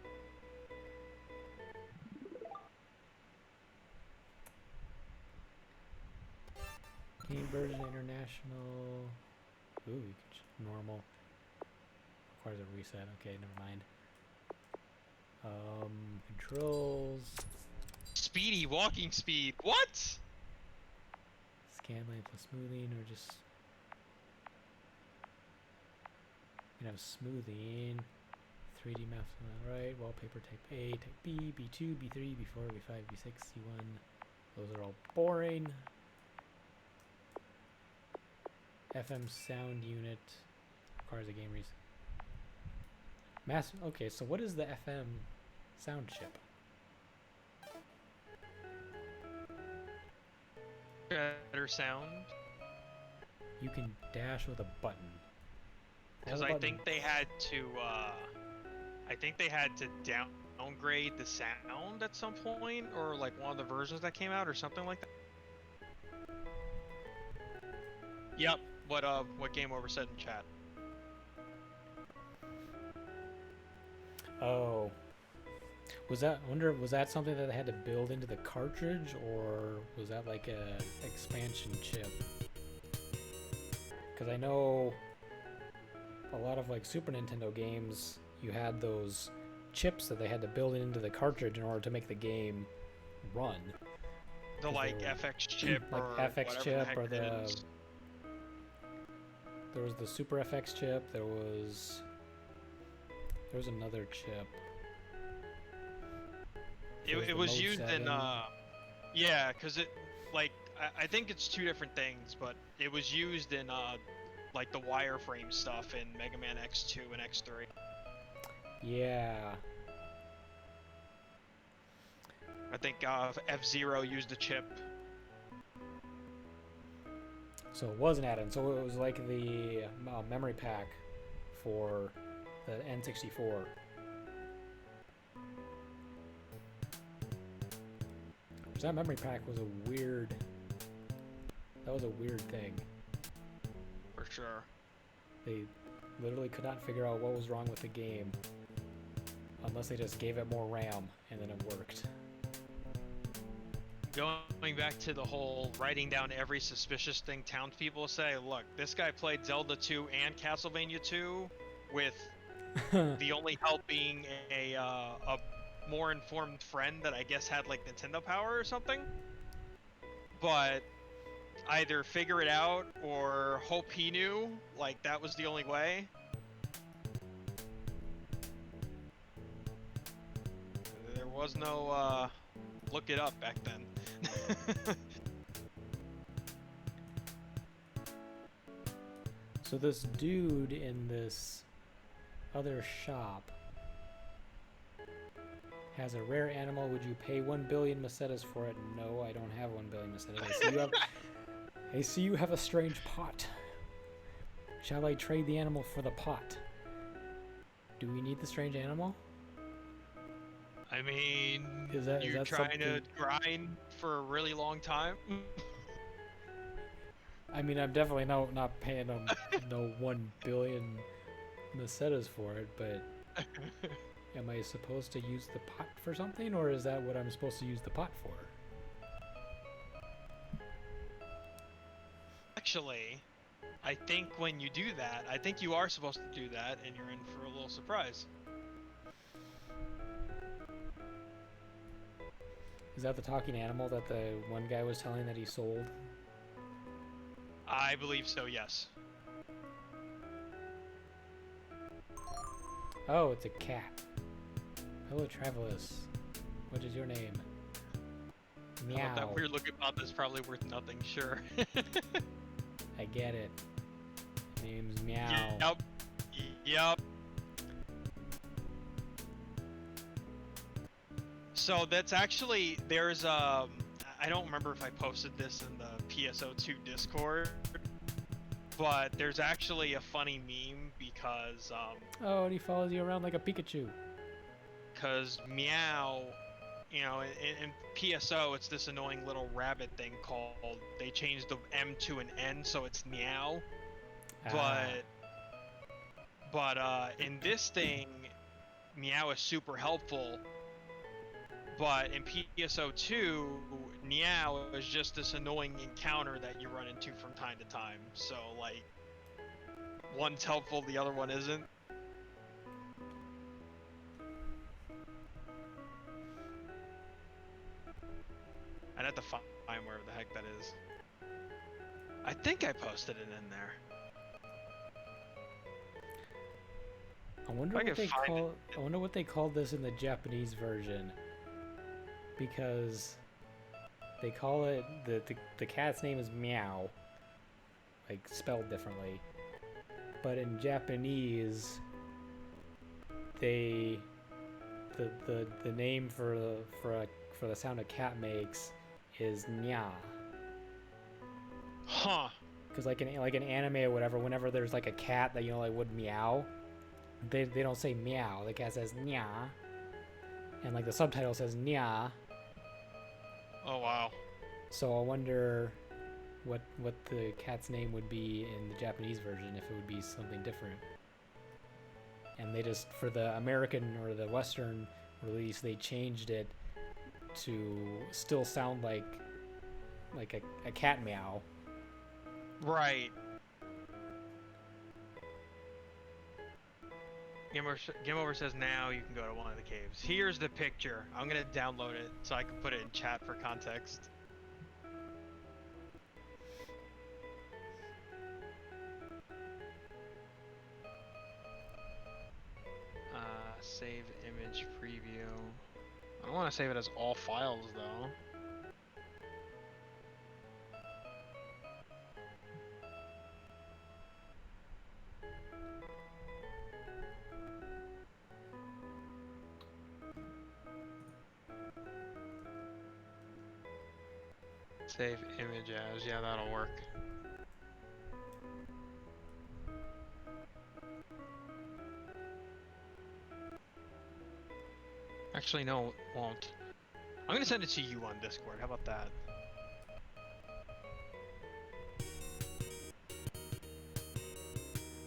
Game version international. Ooh, you can normal. Requires a reset. Okay, never mind. Controls. Speedy walking speed. What? Scan lane plus smoothing, or just. You can have smoothing. 3D maps on the right. Wallpaper type A, type B, B2, B3, B4, B5, B6, C1. Those are all boring. FM sound unit requires a game reason. Okay, so what is the FM sound chip? Better sound. You can dash with a button. Because I think they had to. I think they had to downgrade the sound at some point, or like one of the versions that came out, or something like that. Yep. What Game Over said in chat. Oh. Was that something that they had to build into the cartridge, or was that like a expansion chip? Because I know a lot of like Super Nintendo games, you had those chips that they had to build into the cartridge in order to make the game run. The like FX chip, like or FX chip, or there was the Super FX chip. There was another chip. It was used in yeah, because it like I think it's two different things, but it was used in like the wireframe stuff in Mega Man X2 and X3. Yeah. I think F-Zero used a chip. So it was an add-in. So it was like the memory pack for the N64. That memory pack was a weird. That was a weird thing. For sure. They literally could not figure out what was wrong with the game unless they just gave it more RAM, and then it worked. going back to the whole writing down every suspicious thing townspeople say, look, this guy played Zelda 2 and Castlevania 2 with the only help being a more informed friend that I guess had like Nintendo power or something. But either figure it out or hope he knew, like that was the only way. There was no look it up back then. So this dude in this other shop has a rare animal. Would you pay 1 billion macetas for it? No, I don't have 1 billion macetas. I see you have a strange pot. Shall I trade the animal for the pot? Do we need the strange animal? I mean, is that trying to something... grind for a really long time? I mean, I'm definitely not paying them no 1 billion macetas for it, but am I supposed to use the pot for something, or is that what I'm supposed to use the pot for? Actually, I think when you do that, I think you are supposed to do that, and you're in for a little surprise. Is that the talking animal that the one guy was telling that he sold? I believe so, yes. Oh, it's a cat. Hello, Travelers. What is your name? Meow. That weird looking pot is probably worth nothing, sure. I get it. Name's Meow. Yep. Yep. So that's actually, there's I don't remember if I posted this in the PSO2 Discord, but there's actually a funny meme because oh, and he follows you around like a Pikachu. Because Meow, you know, in PSO, it's this annoying little rabbit thing called, they changed the M to an N, so it's Meow. But in this thing, Meow is super helpful. But in PSO2, Meow is just this annoying encounter that you run into from time to time. So, like, one's helpful, the other one isn't. I'd have to find wherever the heck that is. I think I posted it in there. I wonder what they called this in the Japanese version. Because they call it, the cat's name is Meow, like spelled differently, but in Japanese the name for the sound a cat makes is nya. Huh. Because like an anime or whatever, whenever there's like a cat that, you know, like would meow, they don't say meow, the cat says nya, and like the subtitle says nya. Oh wow. So I wonder what the cat's name would be in the Japanese version, if it would be something different. And they just, for the American or the Western release, they changed it to still sound like a cat meow. Right. Game Over says now you can go to one of the caves. Here's the picture. I'm gonna download it so I can put it in chat for context. Save image preview. I don't want to save it as all files though. Save image as, yeah, that'll work. Actually, no, it won't. I'm gonna send it to you on Discord, how about that?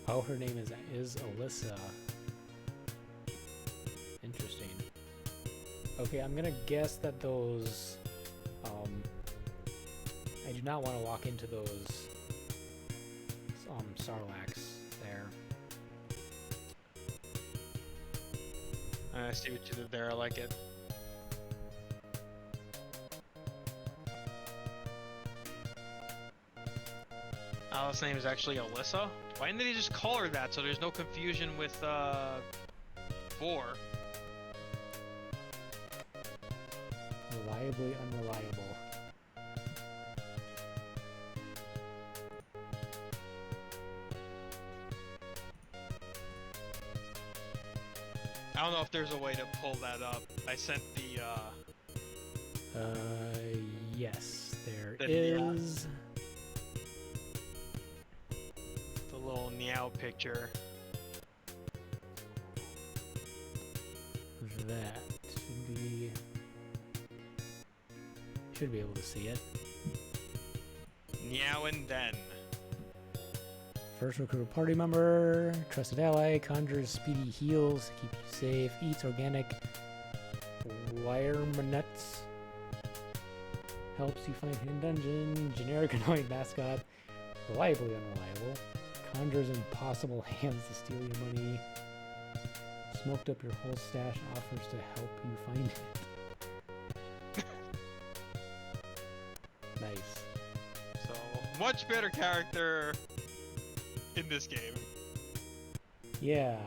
Oh, her name is Alyssa. Interesting. Okay, I'm gonna guess that those not want to walk into those sarlaccs there. I see what you did there. I like it. Alice's name is actually Alyssa. Why didn't they just call her that so there's no confusion with 4? Reliably unreliable. I don't know if there's a way to pull that up. I sent the Yes, there The is. the little meow picture. That should be able to see it. Meow and then. First recruit party member, trusted ally, conjures speedy heals, keep you safe, eats organic wire-nuts, helps you find hidden dungeon, generic annoying mascot, reliably unreliable, conjures impossible hands to steal your money, smoked up your whole stash, offers to help you find it. Nice. So, much better character in this game. Yeah.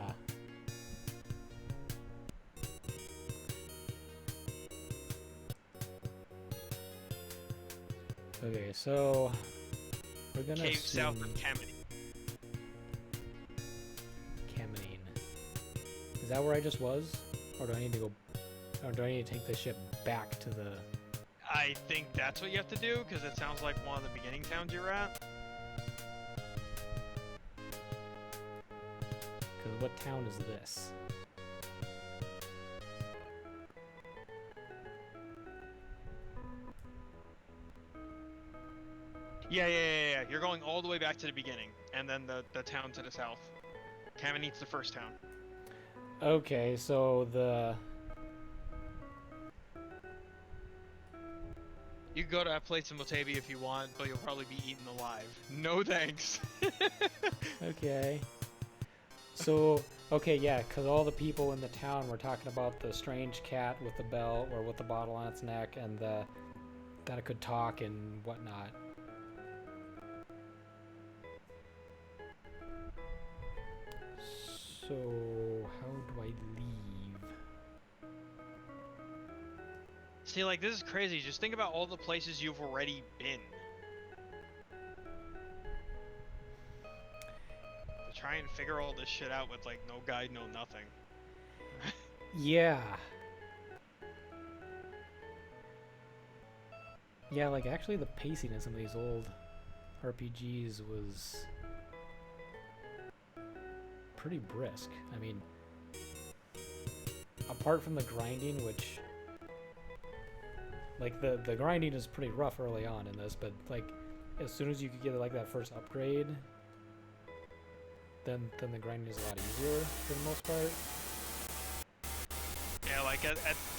Okay, so we're gonna Cave assume south of Kamini. Kaminin. Is that where I just was? Or do I need to go, or do I need to take the ship back to the... I think that's what you have to do, because it sounds like one of the beginning towns you're at. Because what town is this? Yeah. You're going all the way back to the beginning, and then the town to the south. Kamini's the first town. Okay, so the... You can go to that place in Motavia if you want, but you'll probably be eaten alive. No thanks. Okay. So, okay, yeah, because all the people in the town were talking about the strange cat with the bell, or with the bottle on its neck, and that it could talk and whatnot. So, how do I leave? See, like, this is crazy. Just think about all the places you've already been. To try and figure all this shit out with, like, no guide, no nothing. Yeah. Yeah, like, actually the pacing in some of these old RPGs was pretty brisk. I mean, apart from the grinding, which... Like, the grinding is pretty rough early on in this, but, like, as soon as you could get, like, that first upgrade, then the grinding is a lot easier for the most part. Yeah, like, at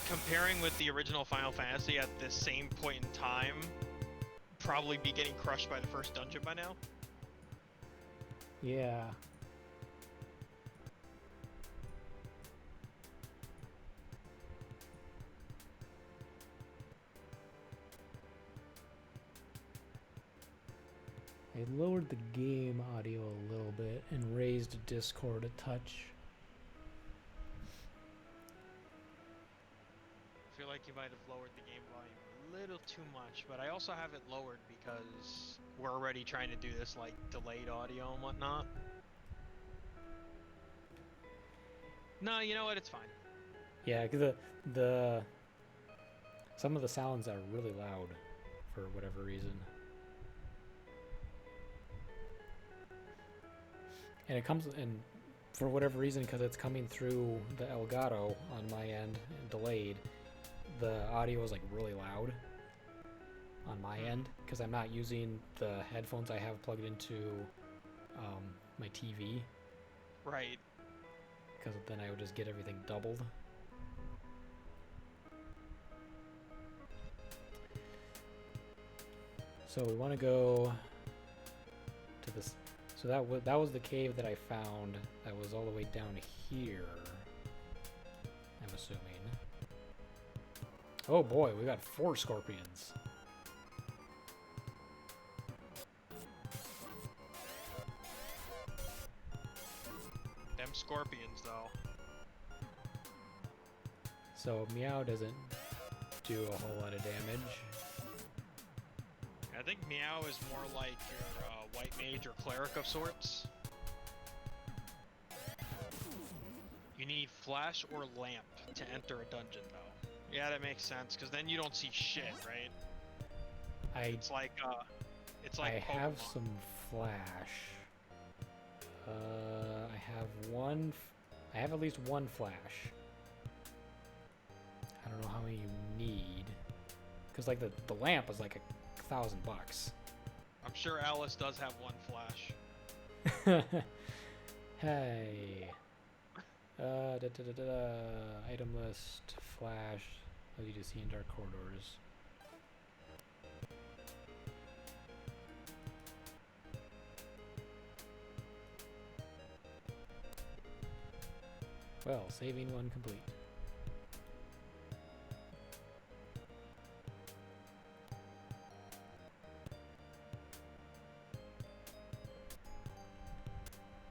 comparing with the original Final Fantasy at this same point in time, probably be getting crushed by the first dungeon by now. Yeah. I lowered the game audio a little bit and raised Discord a touch. I feel like you might have lowered the game volume a little too much, but I also have it lowered because we're already trying to do this, like, delayed audio and whatnot. No, you know what? It's fine. Yeah, because the some of the sounds are really loud for whatever reason. And it comes in, for whatever reason, because it's coming through the Elgato on my end, delayed, the audio is like really loud on my end, because I'm not using the headphones I have plugged into my TV. Right. Because then I would just get everything doubled. So we want to go to this. So that was the cave that I found. That was all the way down here. I'm assuming. Oh boy, we got 4 scorpions. Them scorpions, though. So Meow doesn't do a whole lot of damage. I think Meow is more like your white mage or cleric of sorts. You need flash or lamp to enter a dungeon, though. Yeah, that makes sense, because then you don't see shit, right? It's like I Pokemon. have some flash. I have at least 1 flash. I don't know how many you need, because like the lamp is like $1,000. I'm sure Alice does have 1 flash. Hey. Item list, flash, as you just see in dark corridors. Well, saving 1 complete.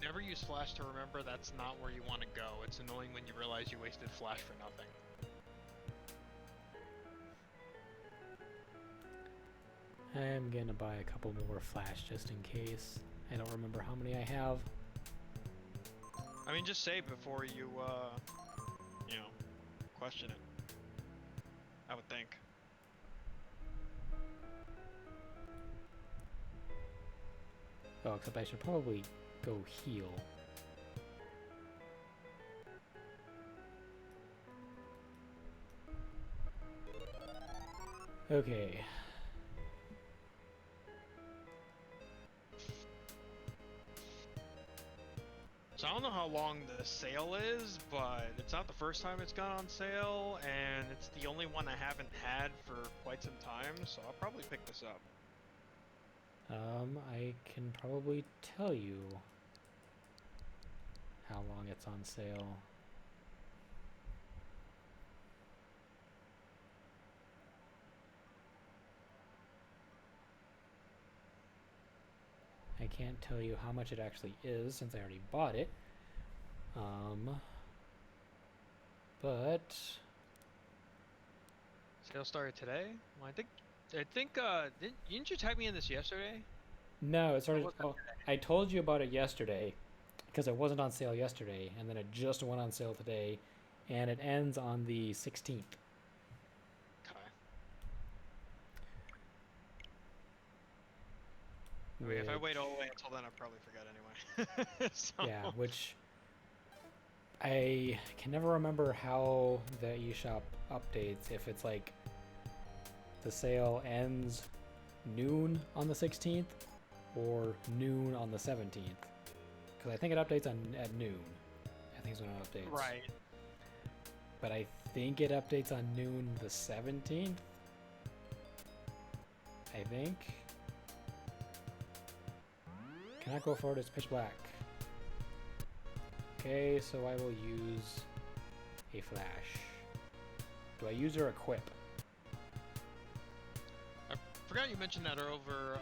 Never use flash to remember that's not where you want to go. It's annoying when you realize you wasted flash for nothing. I'm gonna buy a couple more flash just in case. I don't remember how many I have. I mean, just save before you, you know, question it. I would think. Oh, except I should probably go heal. Okay. So I don't know how long the sale is, but it's not the first time it's gone on sale, and it's the only one I haven't had for quite some time, so I'll probably pick this up. I can probably tell you how long it's on sale. I can't tell you how much it actually is since I already bought it. But Sale started today? Well, didn't you tag me in this yesterday? no, it started. Oh, I told you about it yesterday because it wasn't on sale yesterday, and then it just went on sale today, and it ends on the 16th. Okay. I mean, if I wait all the way until then, I'll probably forget anyway. So. Yeah, which I can never remember how the eShop updates, if it's like the sale ends noon on the 16th or noon on the 17th. Because I think it updates at noon. I think is when it updates. Right. But I think it updates on noon the 17th. I think. Cannot go forward, it's pitch black. Okay, so I will use a flash. Do I use or equip? I forgot you mentioned that earlier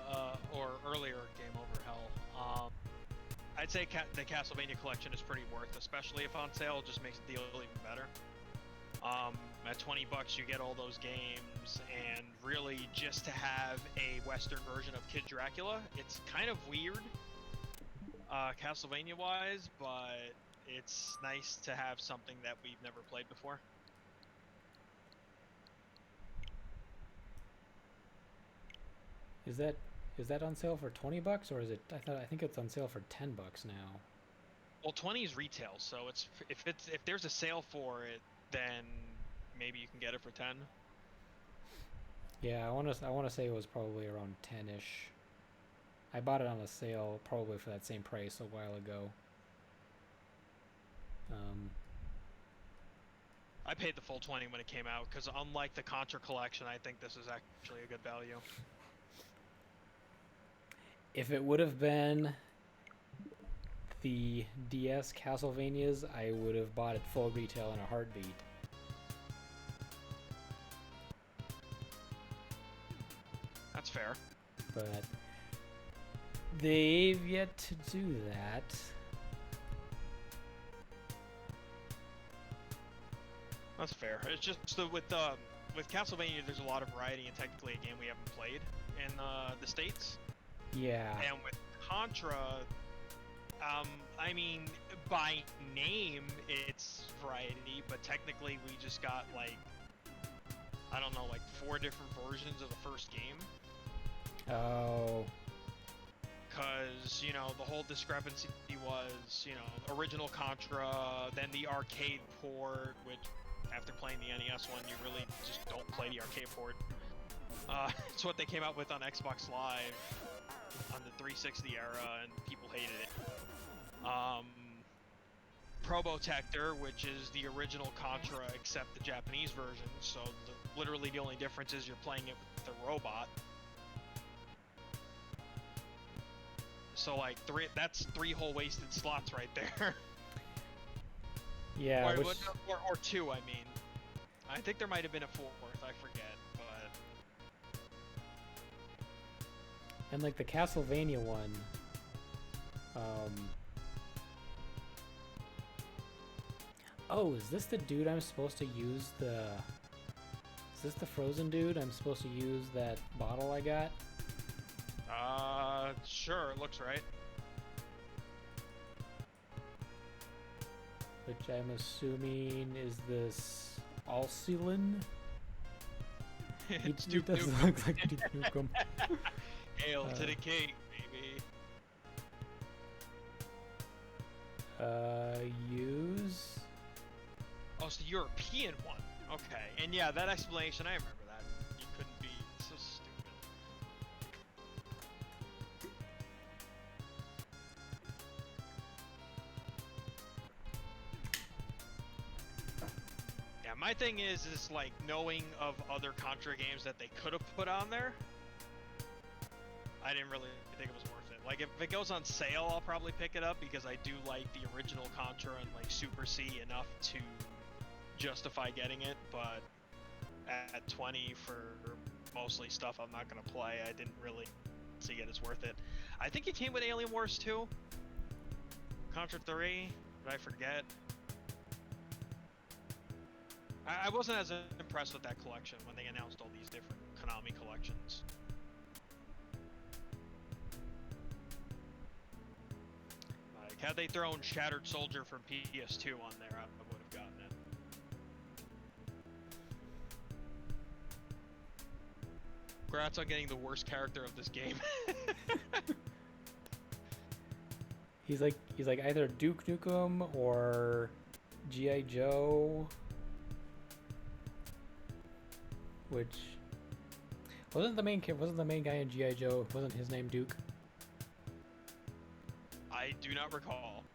Game Over Hell. I'd say the Castlevania collection is pretty worth, especially if on sale. It just makes the deal even better. At $20 you get all those games, and really just to have a Western version of Kid Dracula, it's kind of weird, Castlevania-wise, but it's nice to have something that we've never played before. Is that on sale for $20 or is it? I think it's on sale for $10 now. Well, 20 is retail, so if there's a sale for it, then maybe you can get it for 10. Yeah, I want to say it was probably around 10ish. I bought it on a sale probably for that same price a while ago. I paid the full 20 when it came out because unlike the Contra collection, I think this is actually a good value. If it would have been the DS Castlevanias, I would have bought it full retail in a heartbeat. That's fair. But they've yet to do that. That's fair. It's just with Castlevania, there's a lot of variety, and technically a game we haven't played in the States. Yeah. And with Contra, I mean, by name, it's variety, but technically we just got, like, I don't know, like 4 different versions of the first game. Oh. Because, you know, the whole discrepancy was, you know, original Contra, then the arcade port, which, after playing the NES one, you really just don't play the arcade port. It's what they came out with on Xbox Live on the 360 era, and people hated it. Probotector, which is the original Contra except the Japanese version, so literally the only difference is you're playing it with the robot. So like that's 3 whole wasted slots right there. Yeah. Or 2, I mean. I think there might have been a 4th, I forget, but... And like the Castlevania one, oh, is this the dude I'm supposed to use the... Is this the frozen dude I'm supposed to use that bottle I got? Sure, it looks right. Which I'm assuming is this Alcilin? He does look like Duke Nukem. Hail to the king, baby. Use? Oh, it's the European one. Okay, and yeah, that explanation, I remember that. You couldn't be so stupid. Yeah, my thing is like knowing of other Contra games that they could have put on there. I didn't really think it was worth it. Like, if it goes on sale, I'll probably pick it up because I do like the original Contra and like Super C enough to justify getting it, but at 20 for mostly stuff I'm not gonna play, I didn't really see it as worth it. I think it came with Alien Wars 2, Contra 3, but I forget. I wasn't as impressed with that collection when they announced all these different Konami collections. Like, had they thrown Shattered Soldier from PS2 on there, I would have gotten it. Congrats on getting the worst character of this game. He's like either Duke Nukem or G.I. Joe, which wasn't the main guy in G.I. Joe. Wasn't his name Duke? I do not recall.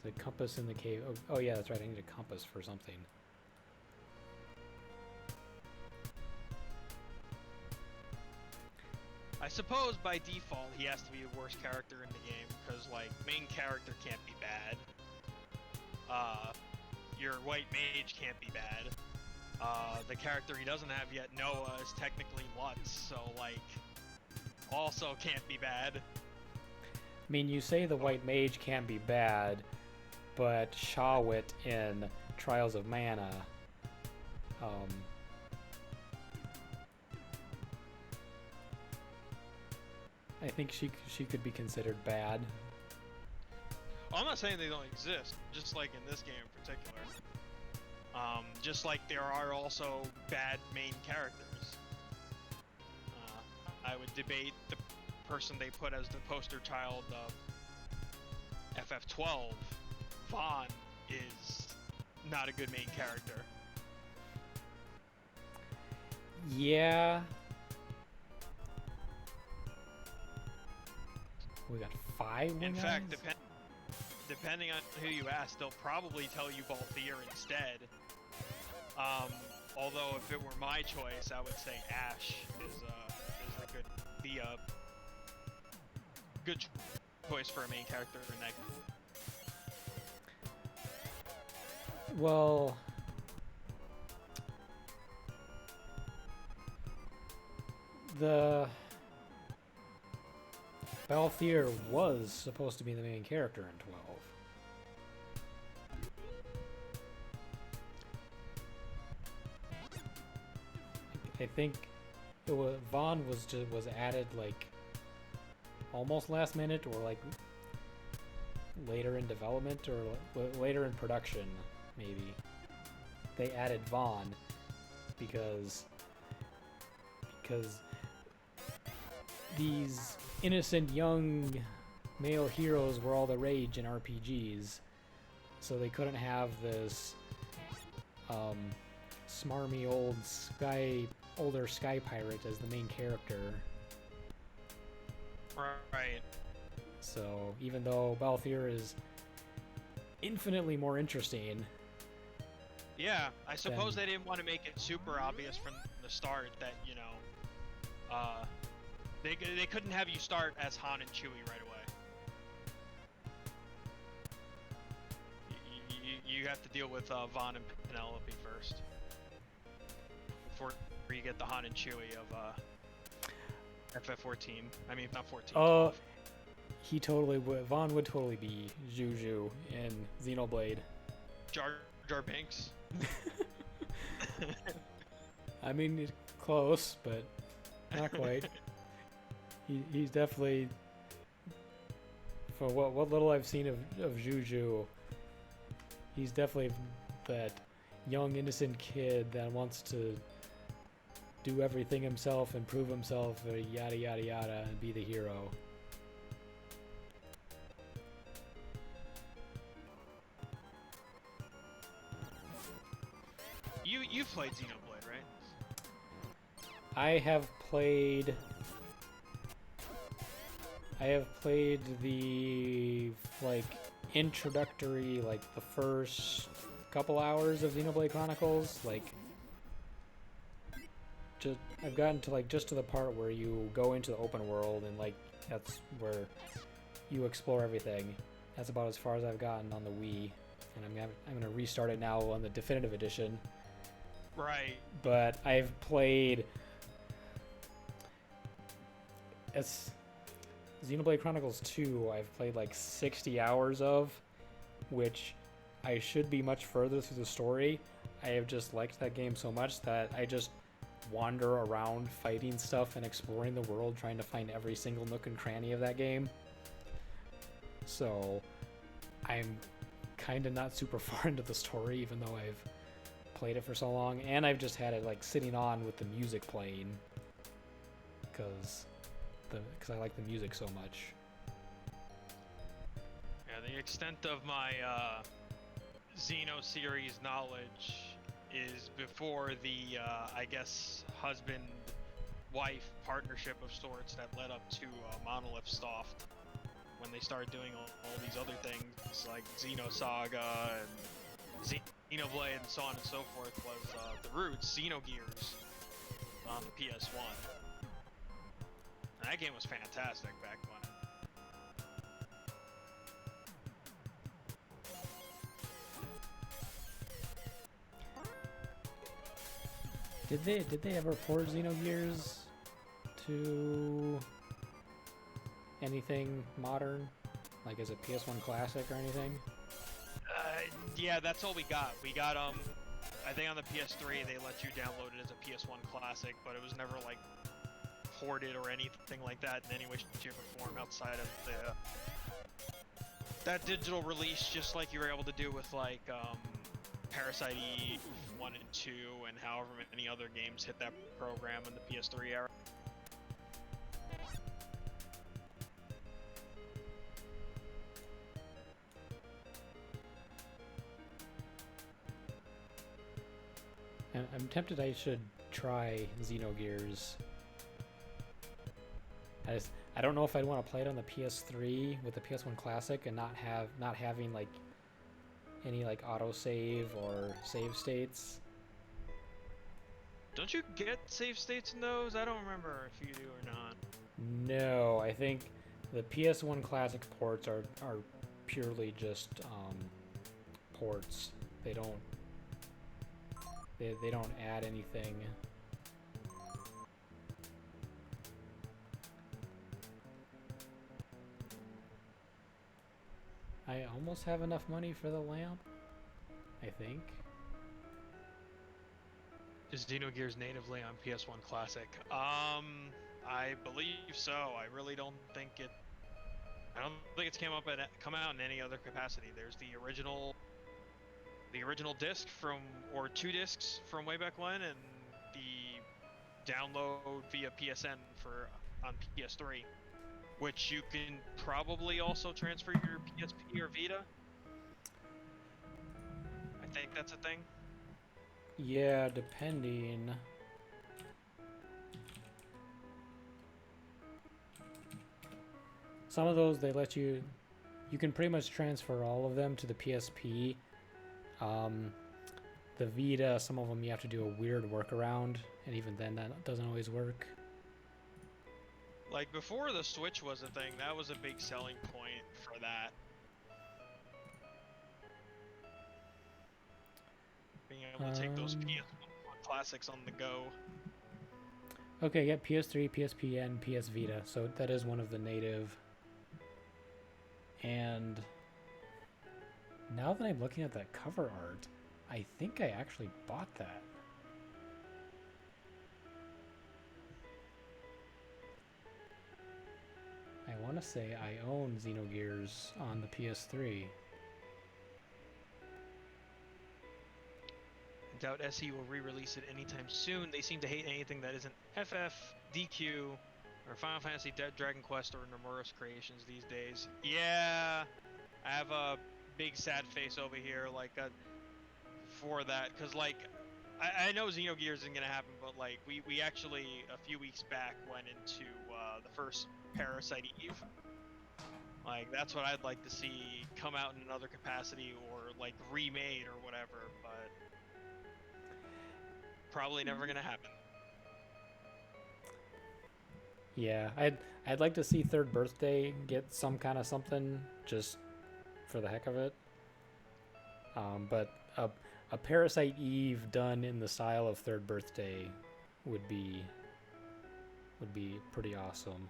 The compass in the cave. Oh yeah, that's right. I need a compass for something. I suppose by default he has to be the worst character in the game because, like, main character can't be bad. Your white mage can't be bad. The character he doesn't have yet, Noah, is technically Lutz, so, like, also can't be bad. I mean, you say the white mage can't be bad, but Shawit in Trials of Mana, I think she could be considered bad. Well, I'm not saying they don't exist, just like in this game in particular. Just like there are also bad main characters. I would debate the person they put as the poster child of FF12, Vaughn, is not a good main character. Yeah. We got 5 In guys? fact, depending on who you ask, they'll probably tell you Balthier instead. Although if it were my choice, I would say Ash is a good choice for a main character in that. Well, the Balthier was supposed to be the main character in 12. I think it was Vaughn was added like almost last minute, or like later in development, or later in production, maybe. They added Vaughn because these innocent young male heroes were all the rage in RPGs, so they couldn't have this smarmy older sky pirate as the main character. Right. So even though Balthier is infinitely more interesting, yeah, I suppose they didn't want to make it super obvious from the start that, you know, they couldn't have you start as Han and Chewie right away. You have to deal with Vaughn and Penelope first before you get the Han and Chewie of FF14. I mean, not 14. Oh, he totally would. Vaughn would totally be Juju in Xenoblade. Jar Jar Binks. I mean, it's close, but not quite. He's definitely, for what little I've seen of Juju, he's definitely that young innocent kid that wants to do everything himself and prove himself, yada yada yada, and be the hero. You've played Xenoblade, right? I have played the like introductory, like the first couple hours of Xenoblade Chronicles. Like, I've gotten to like just to the part where you go into the open world, and like that's where you explore everything. That's about as far as I've gotten on the Wii, and I'm gonna restart it now on the definitive edition. Right. But I've played as Xenoblade Chronicles 2, I've played like 60 hours of, which I should be much further through the story. I have just liked that game so much that I just wander around fighting stuff and exploring the world, trying to find every single nook and cranny of that game. So I'm kind of not super far into the story, even though I've played it for so long, and I've just had it like sitting on with the music playing because I like the music so much. Yeah, the extent of my Xeno series knowledge is before the I guess husband-wife partnership of sorts that led up to Monolith Soft, when they started doing all these other things like Xenosaga and Xenoblade and so on and so forth, was the roots, Xenogears, on the PS1. And that game was fantastic back when. Did they ever port Xenogears to anything modern? Like as a PS1 classic or anything? Yeah, that's all we got. We got, I think on the PS3 they let you download it as a PS1 classic, but it was never, like, ported or anything like that in any way, shape, or form outside of that digital release, just like you were able to do with, like, Parasite Eve 1 and 2, and however many other games hit that program in the PS3 era. I'm tempted I should try Xenogears. I don't know if I'd want to play it on the PS3 with the PS1 Classic and not having like any like autosave or save states. Don't you get save states in those? I don't remember if you do or not. No, I think the PS1 Classic ports are purely just ports. They don't add anything. I almost have enough money for the lamp, I think. Is Xenogears natively on PS1 Classic? I believe so. I really don't think it. I don't think it's come out in any other capacity. There's the original disc from, or 2 discs from way back when, and the download via PSN for on PS3, which you can probably also transfer your PSP or Vita. I think that's a thing. Yeah, depending. Some of those, they let you can pretty much transfer all of them to the PSP. The Vita, some of them you have to do a weird workaround, and even then that doesn't always work. Like, before the Switch was a thing, that was a big selling point for that. Being able to take those PS1 classics on the go. Okay, yeah, PS3, PSP, and PS Vita, so that is one of the native. And now that I'm looking at that cover art, I think I actually bought that. I want to say I own Xenogears on the PS3. I doubt SE will re-release it anytime soon. They seem to hate anything that isn't FF, DQ, or Final Fantasy, Dragon Quest, or Nomura's creations these days. Yeah, I have a big sad face over here, like, for that, because, like, I know Xenogears isn't gonna happen, but, like, we actually a few weeks back went into the first Parasite Eve. Like, that's what I'd like to see come out in another capacity, or like remade or whatever, but probably never gonna happen. Yeah, I'd like to see Third Birthday get some kind of something just for the heck of it. But a Parasite Eve done in the style of Third Birthday would be pretty awesome.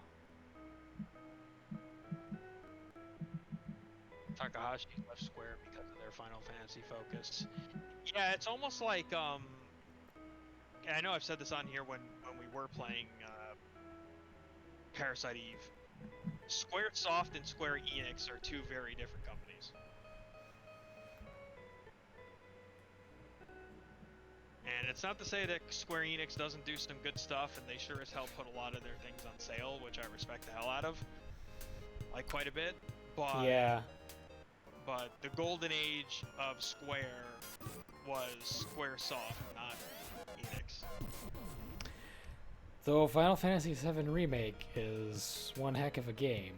Takahashi left Square because of their Final Fantasy focus. Yeah, it's almost like I know I've said this on here when we were playing Parasite Eve. Squaresoft and Square Enix are 2 very different companies. And it's not to say that Square Enix doesn't do some good stuff, and they sure as hell put a lot of their things on sale, which I respect the hell out of, like, quite a bit. But yeah, but the golden age of Square was Squaresoft, not Enix. though Final Fantasy VII Remake is one heck of a game.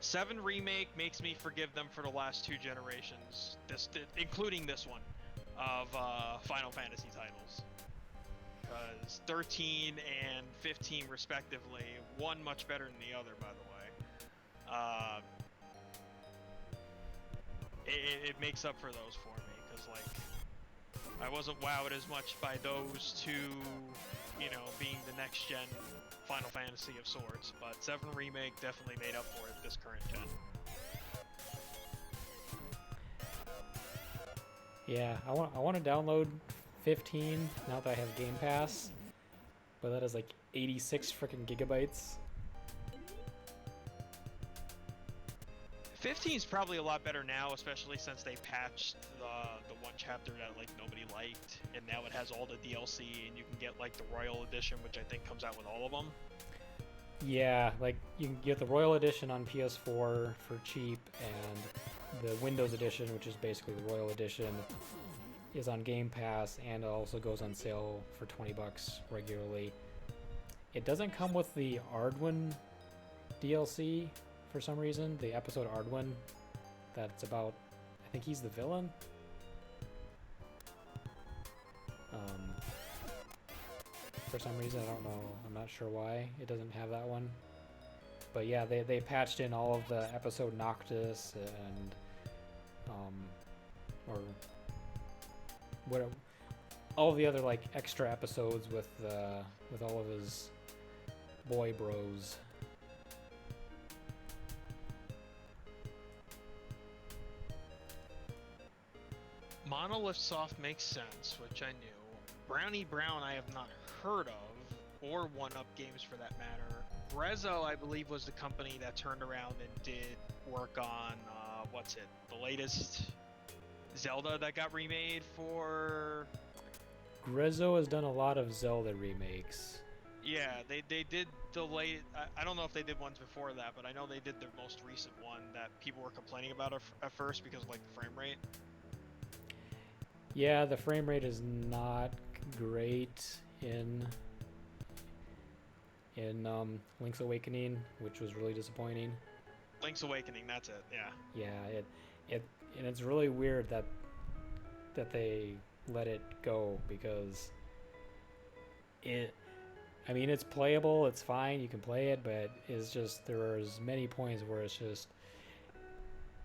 7 Remake makes me forgive them for the last 2 generations, including this one, of Final Fantasy titles. Because 13 and 15 respectively, one much better than the other, by the way. It makes up for those for me, because, like, I wasn't wowed as much by those 2, you know, being the next gen Final Fantasy of sorts, but 7 Remake definitely made up for it this current gen. Yeah, I want to download 15 now that I have Game Pass, but that is like 86 freaking gigabytes. 15's probably a lot better now, especially since they patched the one chapter that, like, nobody liked, and now it has all the DLC, and you can get, like, the Royal Edition, which I think comes out with all of them. Yeah, like you can get the Royal Edition on PS4 for cheap, and the Windows Edition, which is basically the Royal Edition, is on Game Pass, and it also goes on sale for $20 regularly. It doesn't come with the Ardwin DLC for some reason, the episode Ardwin, that's about, I think he's the villain. for some reason. I don't know. I'm not sure why it doesn't have that one. But yeah, they patched in all of the episode Noctis and or what all the other like extra episodes with all of his boy bros. Monolith Soft makes sense, which I knew. Brownie Brown I have not heard of, or One Up Games for that matter. Grezzo, I believe, was the company that turned around and did work on, what's it, the latest Zelda that got remade for... Grezzo has done a lot of Zelda remakes. Yeah, they did the late... I don't know if they did ones before that, but I know they did their most recent one that people were complaining about at first because of, like, the frame rate. Yeah, the frame rate is not great in Link's Awakening, which was really disappointing. Link's Awakening, that's it, yeah. Yeah, it and it's really weird that they let it go because I mean, it's playable, it's fine, you can play it, but it's just there's many points where it's just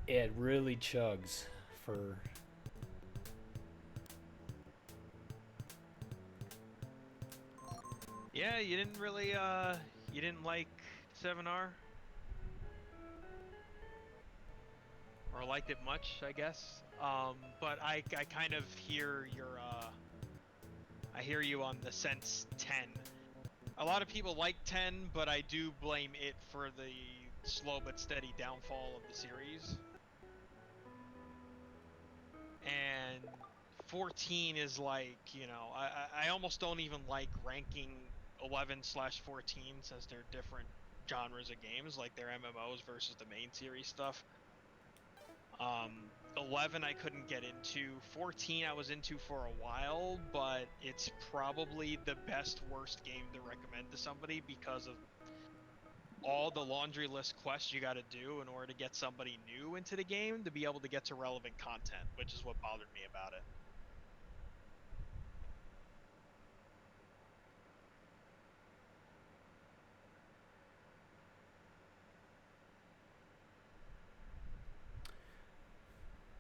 it really chugs for Yeah, you didn't really, you didn't like 7R? Or liked it much, I guess. But I kind of hear your, I hear you on the Sense 10. A lot of people like 10, but I do blame it for the slow but steady downfall of the series. And 14 is like, you know, I almost don't even like ranking 11/14 since they're different genres of games, like they're MMOs versus the main series stuff. 11 I couldn't get into. 14 I was into for a while, but it's probably the best worst game to recommend to somebody because of all the laundry list quests you got to do in order to get somebody new into the game to be able to get to relevant content, which is what bothered me about it.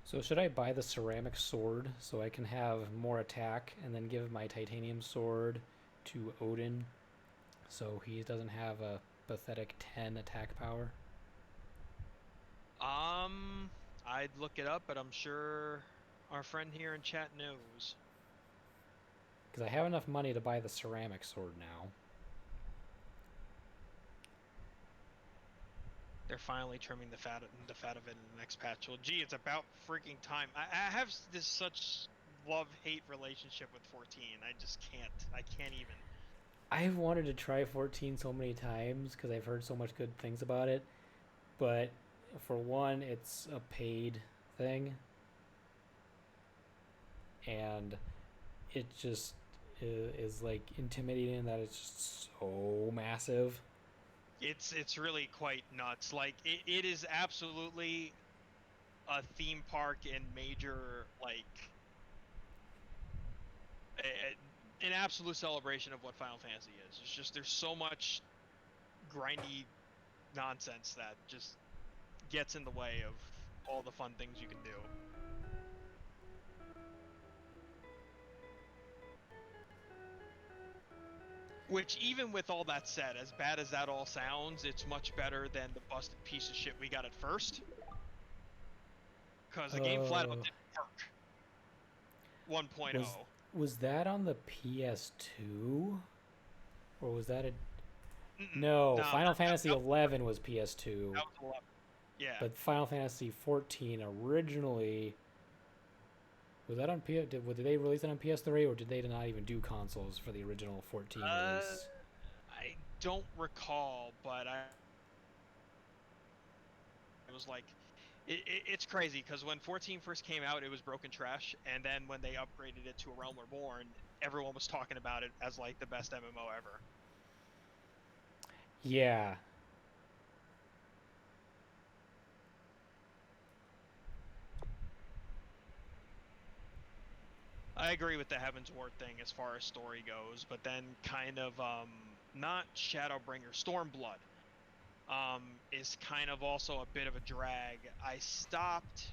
So should I buy the ceramic sword so I can have more attack and then give my titanium sword to Odin so he doesn't have a pathetic 10 attack power? I'd look it up, but I'm sure our friend here in chat knows. Because I have enough money to buy the ceramic sword now. They're finally trimming the fat of it in the next patch. Well, gee, it's about freaking time. I have this such love-hate relationship with 14. I just can't. I can't even. I've wanted to try 14 so many times because I've heard so much good things about it. But for one, it's a paid thing. And it just is like intimidating that it's just so massive. It's really quite nuts. Like it is absolutely a theme park and major like an absolute celebration of what Final Fantasy is. It's just there's so much grindy nonsense that just gets in the way of all the fun things you can do. Which, even with all that said, as bad as that all sounds, it's much better than the busted piece of shit we got at first. Because the game flat out didn't work. 1.0. Was that on the PS2? Or was that a... No, Final Fantasy 11 was PS2. That was 11. Yeah. But Final Fantasy 14 originally... Was that on PS... Did they release it on PS3, or did they not even do consoles for the original 14 release? I don't recall, but it was like... It's crazy, because when 14 first came out, it was broken trash, and then when they upgraded it to A Realm Reborn, everyone was talking about it as, like, the best MMO ever. Yeah. I agree with the Heaven's Ward thing as far as story goes, but then kind of not Shadowbringer, Stormblood is kind of also a bit of a drag. I stopped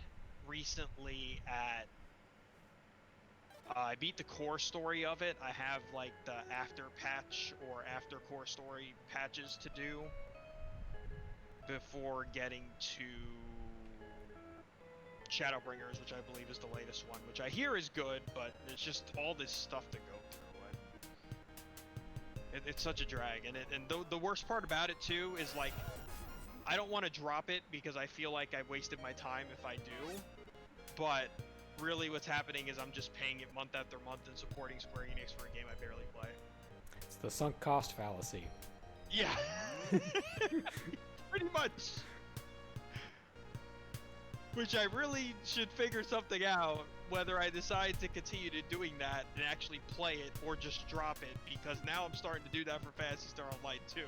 recently at I beat the core story of it. I have like the after patch or after core story patches to do before getting to Shadowbringers, which I believe is the latest one, which I hear is good, but it's just all this stuff to go through. It's such a drag, and the worst part about it too is like I don't want to drop it because I feel like I've wasted my time if I do, but really what's happening is I'm just paying it month after month and supporting Square Enix for a game I barely play. It's the sunk cost fallacy. Yeah. Pretty much. Which I really should figure something out, whether I decide to continue to doing that and actually play it or just drop it, because now I'm starting to do that for Phantasy Star Online 2.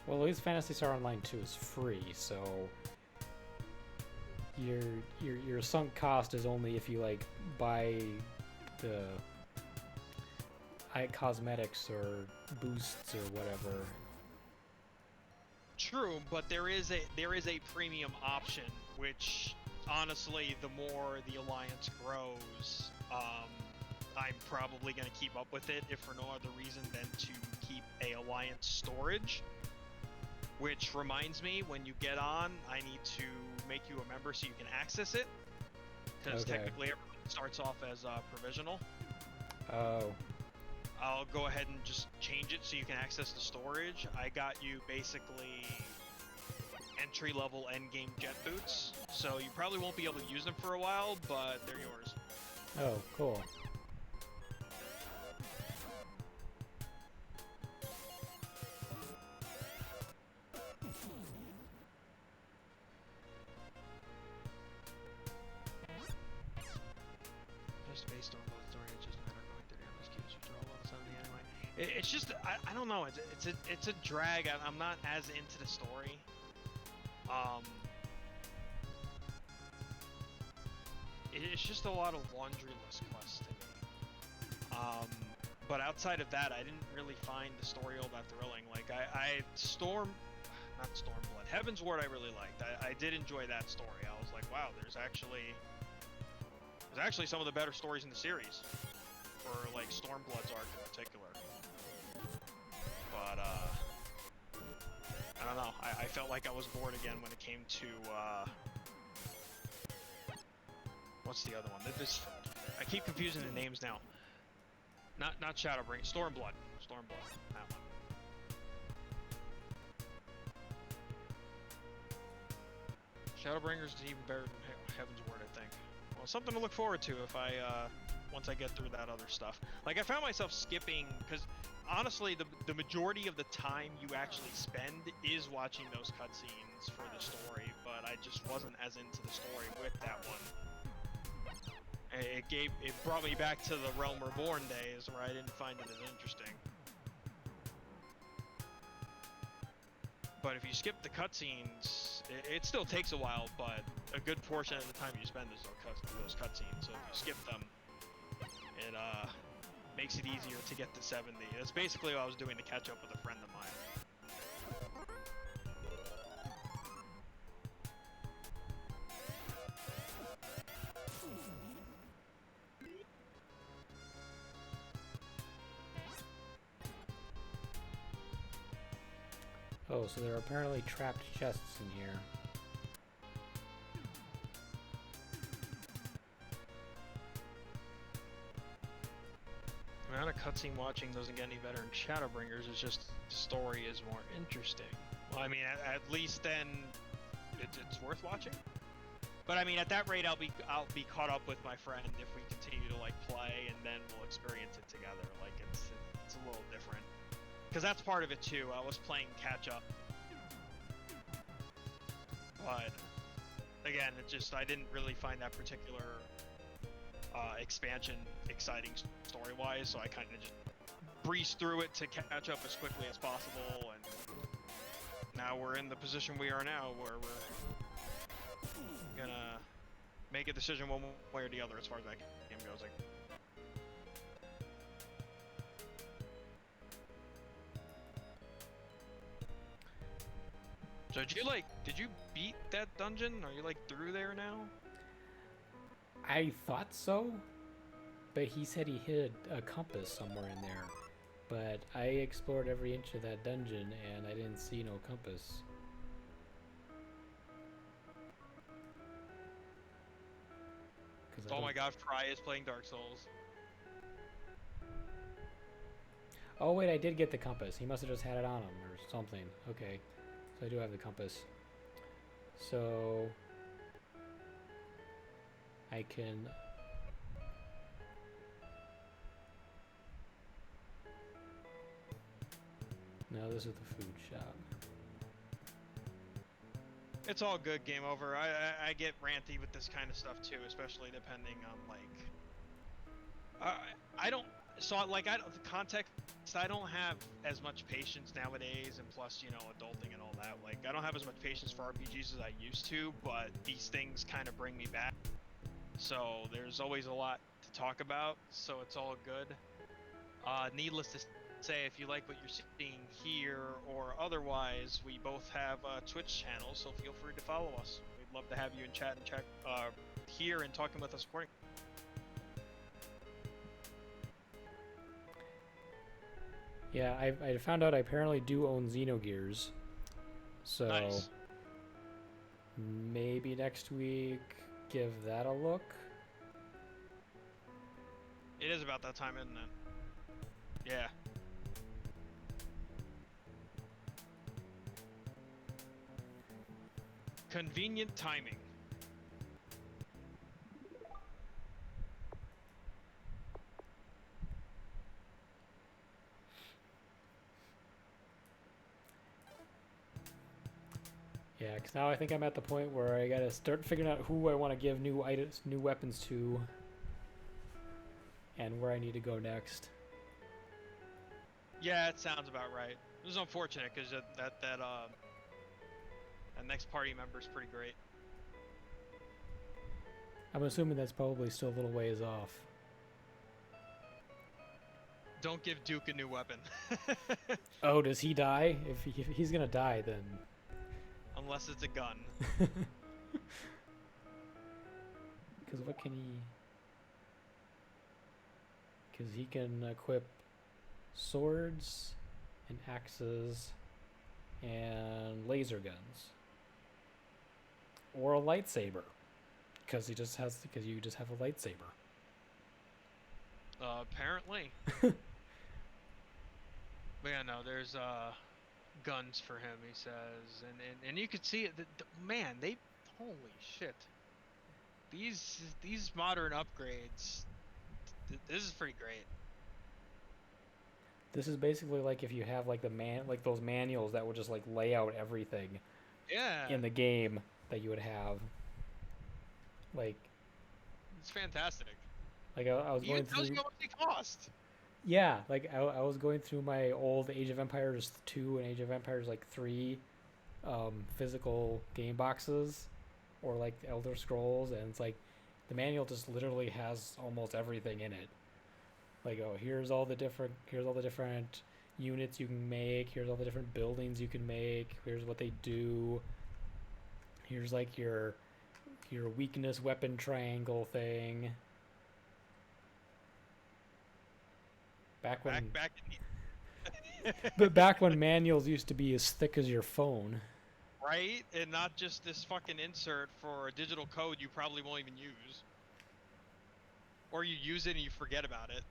Well, at least Phantasy Star Online 2 is free, so your sunk cost is only if you like buy the cosmetics or boosts or whatever. True, but there is a premium option, which honestly, the more the alliance grows, I'm probably going to keep up with it, if for no other reason than to keep a alliance storage. Which reminds me, when you get on, I need to make you a member so you can access it, because technically everything starts off as provisional. Oh. I'll go ahead and just change it so you can access the storage. I got you basically entry-level endgame jet boots, so you probably won't be able to use them for a while, but they're yours. Oh, cool. Just based on both story, it's just a matter of going through the endless queues, which are all of a sudden the anime. It's just I don't know. It's a drag. I'm not as into the story. It's just a lot of laundry list quests to me. But outside of that, I didn't really find the story all that thrilling. Like not Stormblood, Heaven's Ward I really liked. I did enjoy that story. I was like, wow, there's actually some of the better stories in the series, for like Stormblood's arc in particular. But I don't know. I felt like I was bored again when it came to what's the other one? I keep confusing the names now. Not Shadowbring, Stormblood. Stormblood, that one. Shadowbringers is even better than Heaven's Ward, I think. Well, something to look forward to if I once I get through that other stuff. Like, I found myself skipping, because honestly, the majority of the time you actually spend is watching those cutscenes for the story, but I just wasn't as into the story with that one. It brought me back to the Realm Reborn days where I didn't find it as interesting. But if you skip the cutscenes, it still takes a while, but a good portion of the time you spend is those cutscenes. So if you skip them, it makes it easier to get to 70. That's basically what I was doing to catch up with a friend of mine. Oh, so there are apparently trapped chests in here. Amount of cutscene watching doesn't get any better in Shadowbringers. It's just the story is more interesting. Well, I mean, at least then it's worth watching. But I mean, at that rate, I'll be caught up with my friend if we continue to like play, and then we'll experience it together. Like it's a little different, because that's part of it too. I was playing catch up, but again, I didn't really find that particular expansion exciting story-wise, so I kind of just breezed through it to catch up as quickly as possible, and now we're in the position we are now, where we're gonna make a decision one way or the other as far as that game goes. Like, so did you beat that dungeon? Are you like through there now? I thought so, but he said he hid a compass somewhere in there. But I explored every inch of that dungeon and I didn't see no compass. Oh my god, Fry is playing Dark Souls. Oh wait, I did get the compass. He must have just had it on him or something. Okay, so I do have the compass. So I can... No, this is the food shop. It's all good, game over. I get ranty with this kind of stuff too, especially depending on like I don't the context. I don't have as much patience nowadays, and plus, you know, adulting and all that. Like, I don't have as much patience for RPGs as I used to, but these things kind of bring me back. So there's always a lot to talk about, so it's all good. Needless to say, if you like what you're seeing here or otherwise, we both have Twitch channels, so feel free to follow us. We'd love to have you in chat and check here and talking with us accordingly. Yeah, I found out I apparently do own Xenogears. So Nice. maybe next week give that a look. It is about that time, isn't it? Yeah. Convenient timing. Yeah, because now I think I'm at the point where I gotta start figuring out who I want to give new items, new weapons to, and where I need to go next. Yeah, it sounds about right. It was unfortunate because that next party member is pretty great. I'm assuming that's probably still a little ways off. Don't give Duke a new weapon. Oh, does he die? If he's gonna die, then... Unless it's a gun. Because what can he... Because he can equip swords and axes and laser guns. Or a lightsaber. Because you just have a lightsaber. Apparently. But yeah, no, there's guns for him, he says, and you could see it. Man, they, holy shit, these modern upgrades. This is pretty great. This is basically like if you have like those manuals that would just like lay out everything. Yeah. In the game that you would have. Like. It's fantastic. Like I was going through. It tells you how much they cost. Yeah, like I was going through my old Age of Empires 2 and Age of Empires like 3 physical game boxes, or like Elder Scrolls, and it's like the manual just literally has almost everything in it. Like, oh, here's all the different units you can make, here's all the different buildings you can make, here's what they do. Here's like your weakness weapon triangle thing. Back when manuals used to be as thick as your phone. Right? And not just this fucking insert for a digital code you probably won't even use. Or you use it and you forget about it.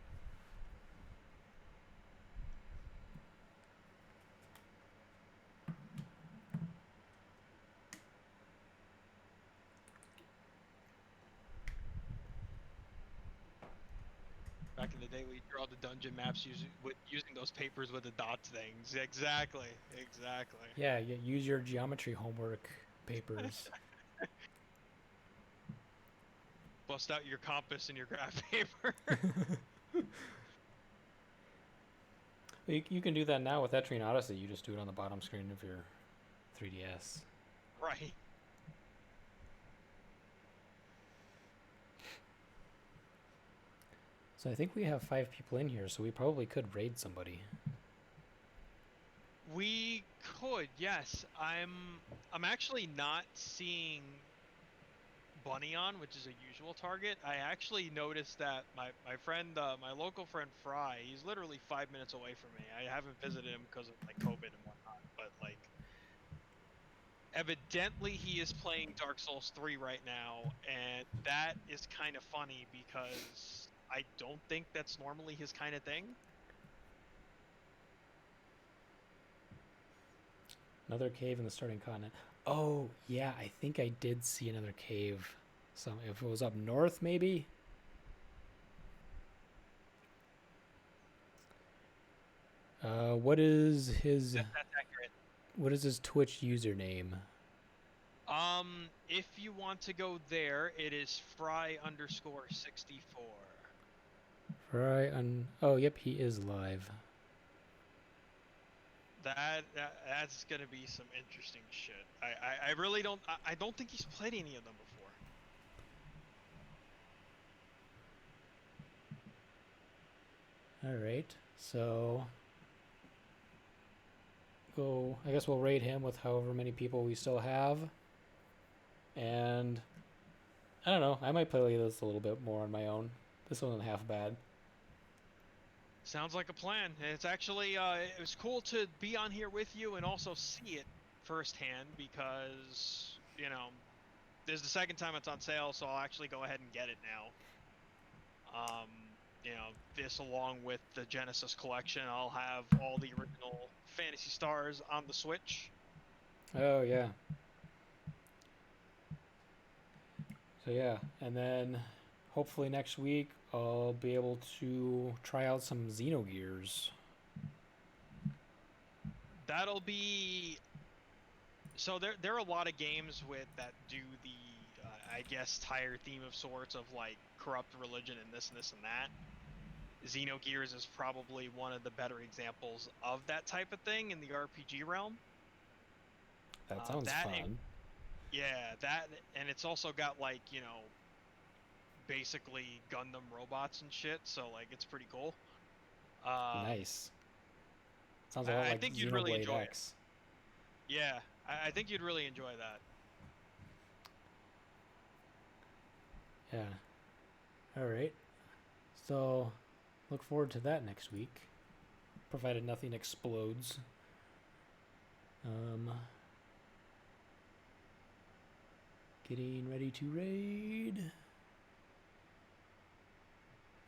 Back in the day, we draw the dungeon maps using those papers with the dots things. Exactly. Yeah, you use your geometry homework papers. Bust out your compass and your graph paper. You can do that now with Etrian Odyssey. You just do it on the bottom screen of your 3DS. Right. So I think we have 5 people in here, so we probably could raid somebody. We could, yes. I'm actually not seeing Bunny on, which is a usual target. I actually noticed that my friend, my local friend Fry, he's literally 5 minutes away from me. I haven't visited him because of like COVID and whatnot, but like evidently he is playing Dark Souls 3 right now, and that is kind of funny because I don't think that's normally his kind of thing. Another cave in the starting continent. Oh, yeah, I think I did see another cave. If it was up north, maybe? What is his... That's accurate. What is his Twitch username? If you want to go there, it is Fry_64. Oh, yep, he is live. That's gonna be some interesting shit. I really don't I don't think he's played any of them before. Alright, so... I guess we'll raid him with however many people we still have. And... I don't know, I might play this a little bit more on my own. This wasn't half bad. Sounds like a plan. It's actually it was cool to be on here with you and also see it firsthand because, you know, this is the second time it's on sale, so I'll actually go ahead and get it now. You know, this along with the Genesis collection, I'll have all the original Phantasy Stars on the Switch. Oh, yeah. So yeah, and then hopefully next week I'll be able to try out some Xenogears. That'll be... So there are a lot of games that do the, I guess, tire theme of sorts of like corrupt religion and this and this and that. Xenogears is probably one of the better examples of that type of thing in the RPG realm. That sounds fun. That, and it's also got like, you know, basically Gundam robots and shit, so like it's pretty cool. Nice. Sounds a lot like think you'd really Xenoblade enjoy X. It. Yeah, I think you'd really enjoy that. Yeah. Alright. So, look forward to that next week. Provided nothing explodes. Getting ready to raid.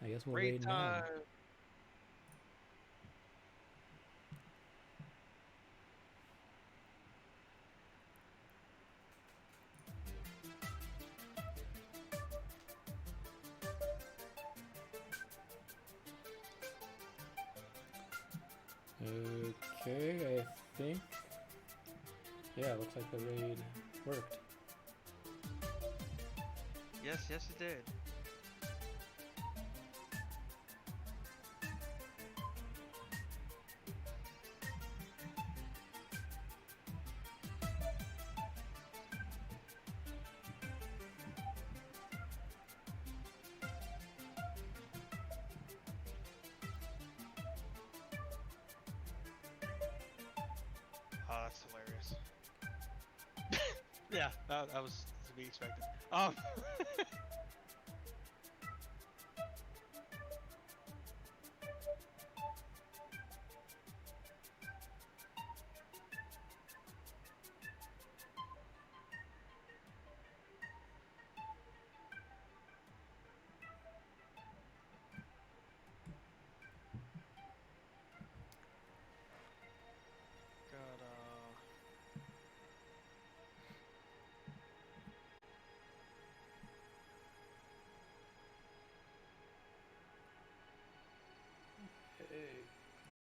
I guess we'll raid now. Okay, I think. Yeah, looks like the raid worked. Yes, it did. Oh, that's hilarious. Yeah, that was to be expected.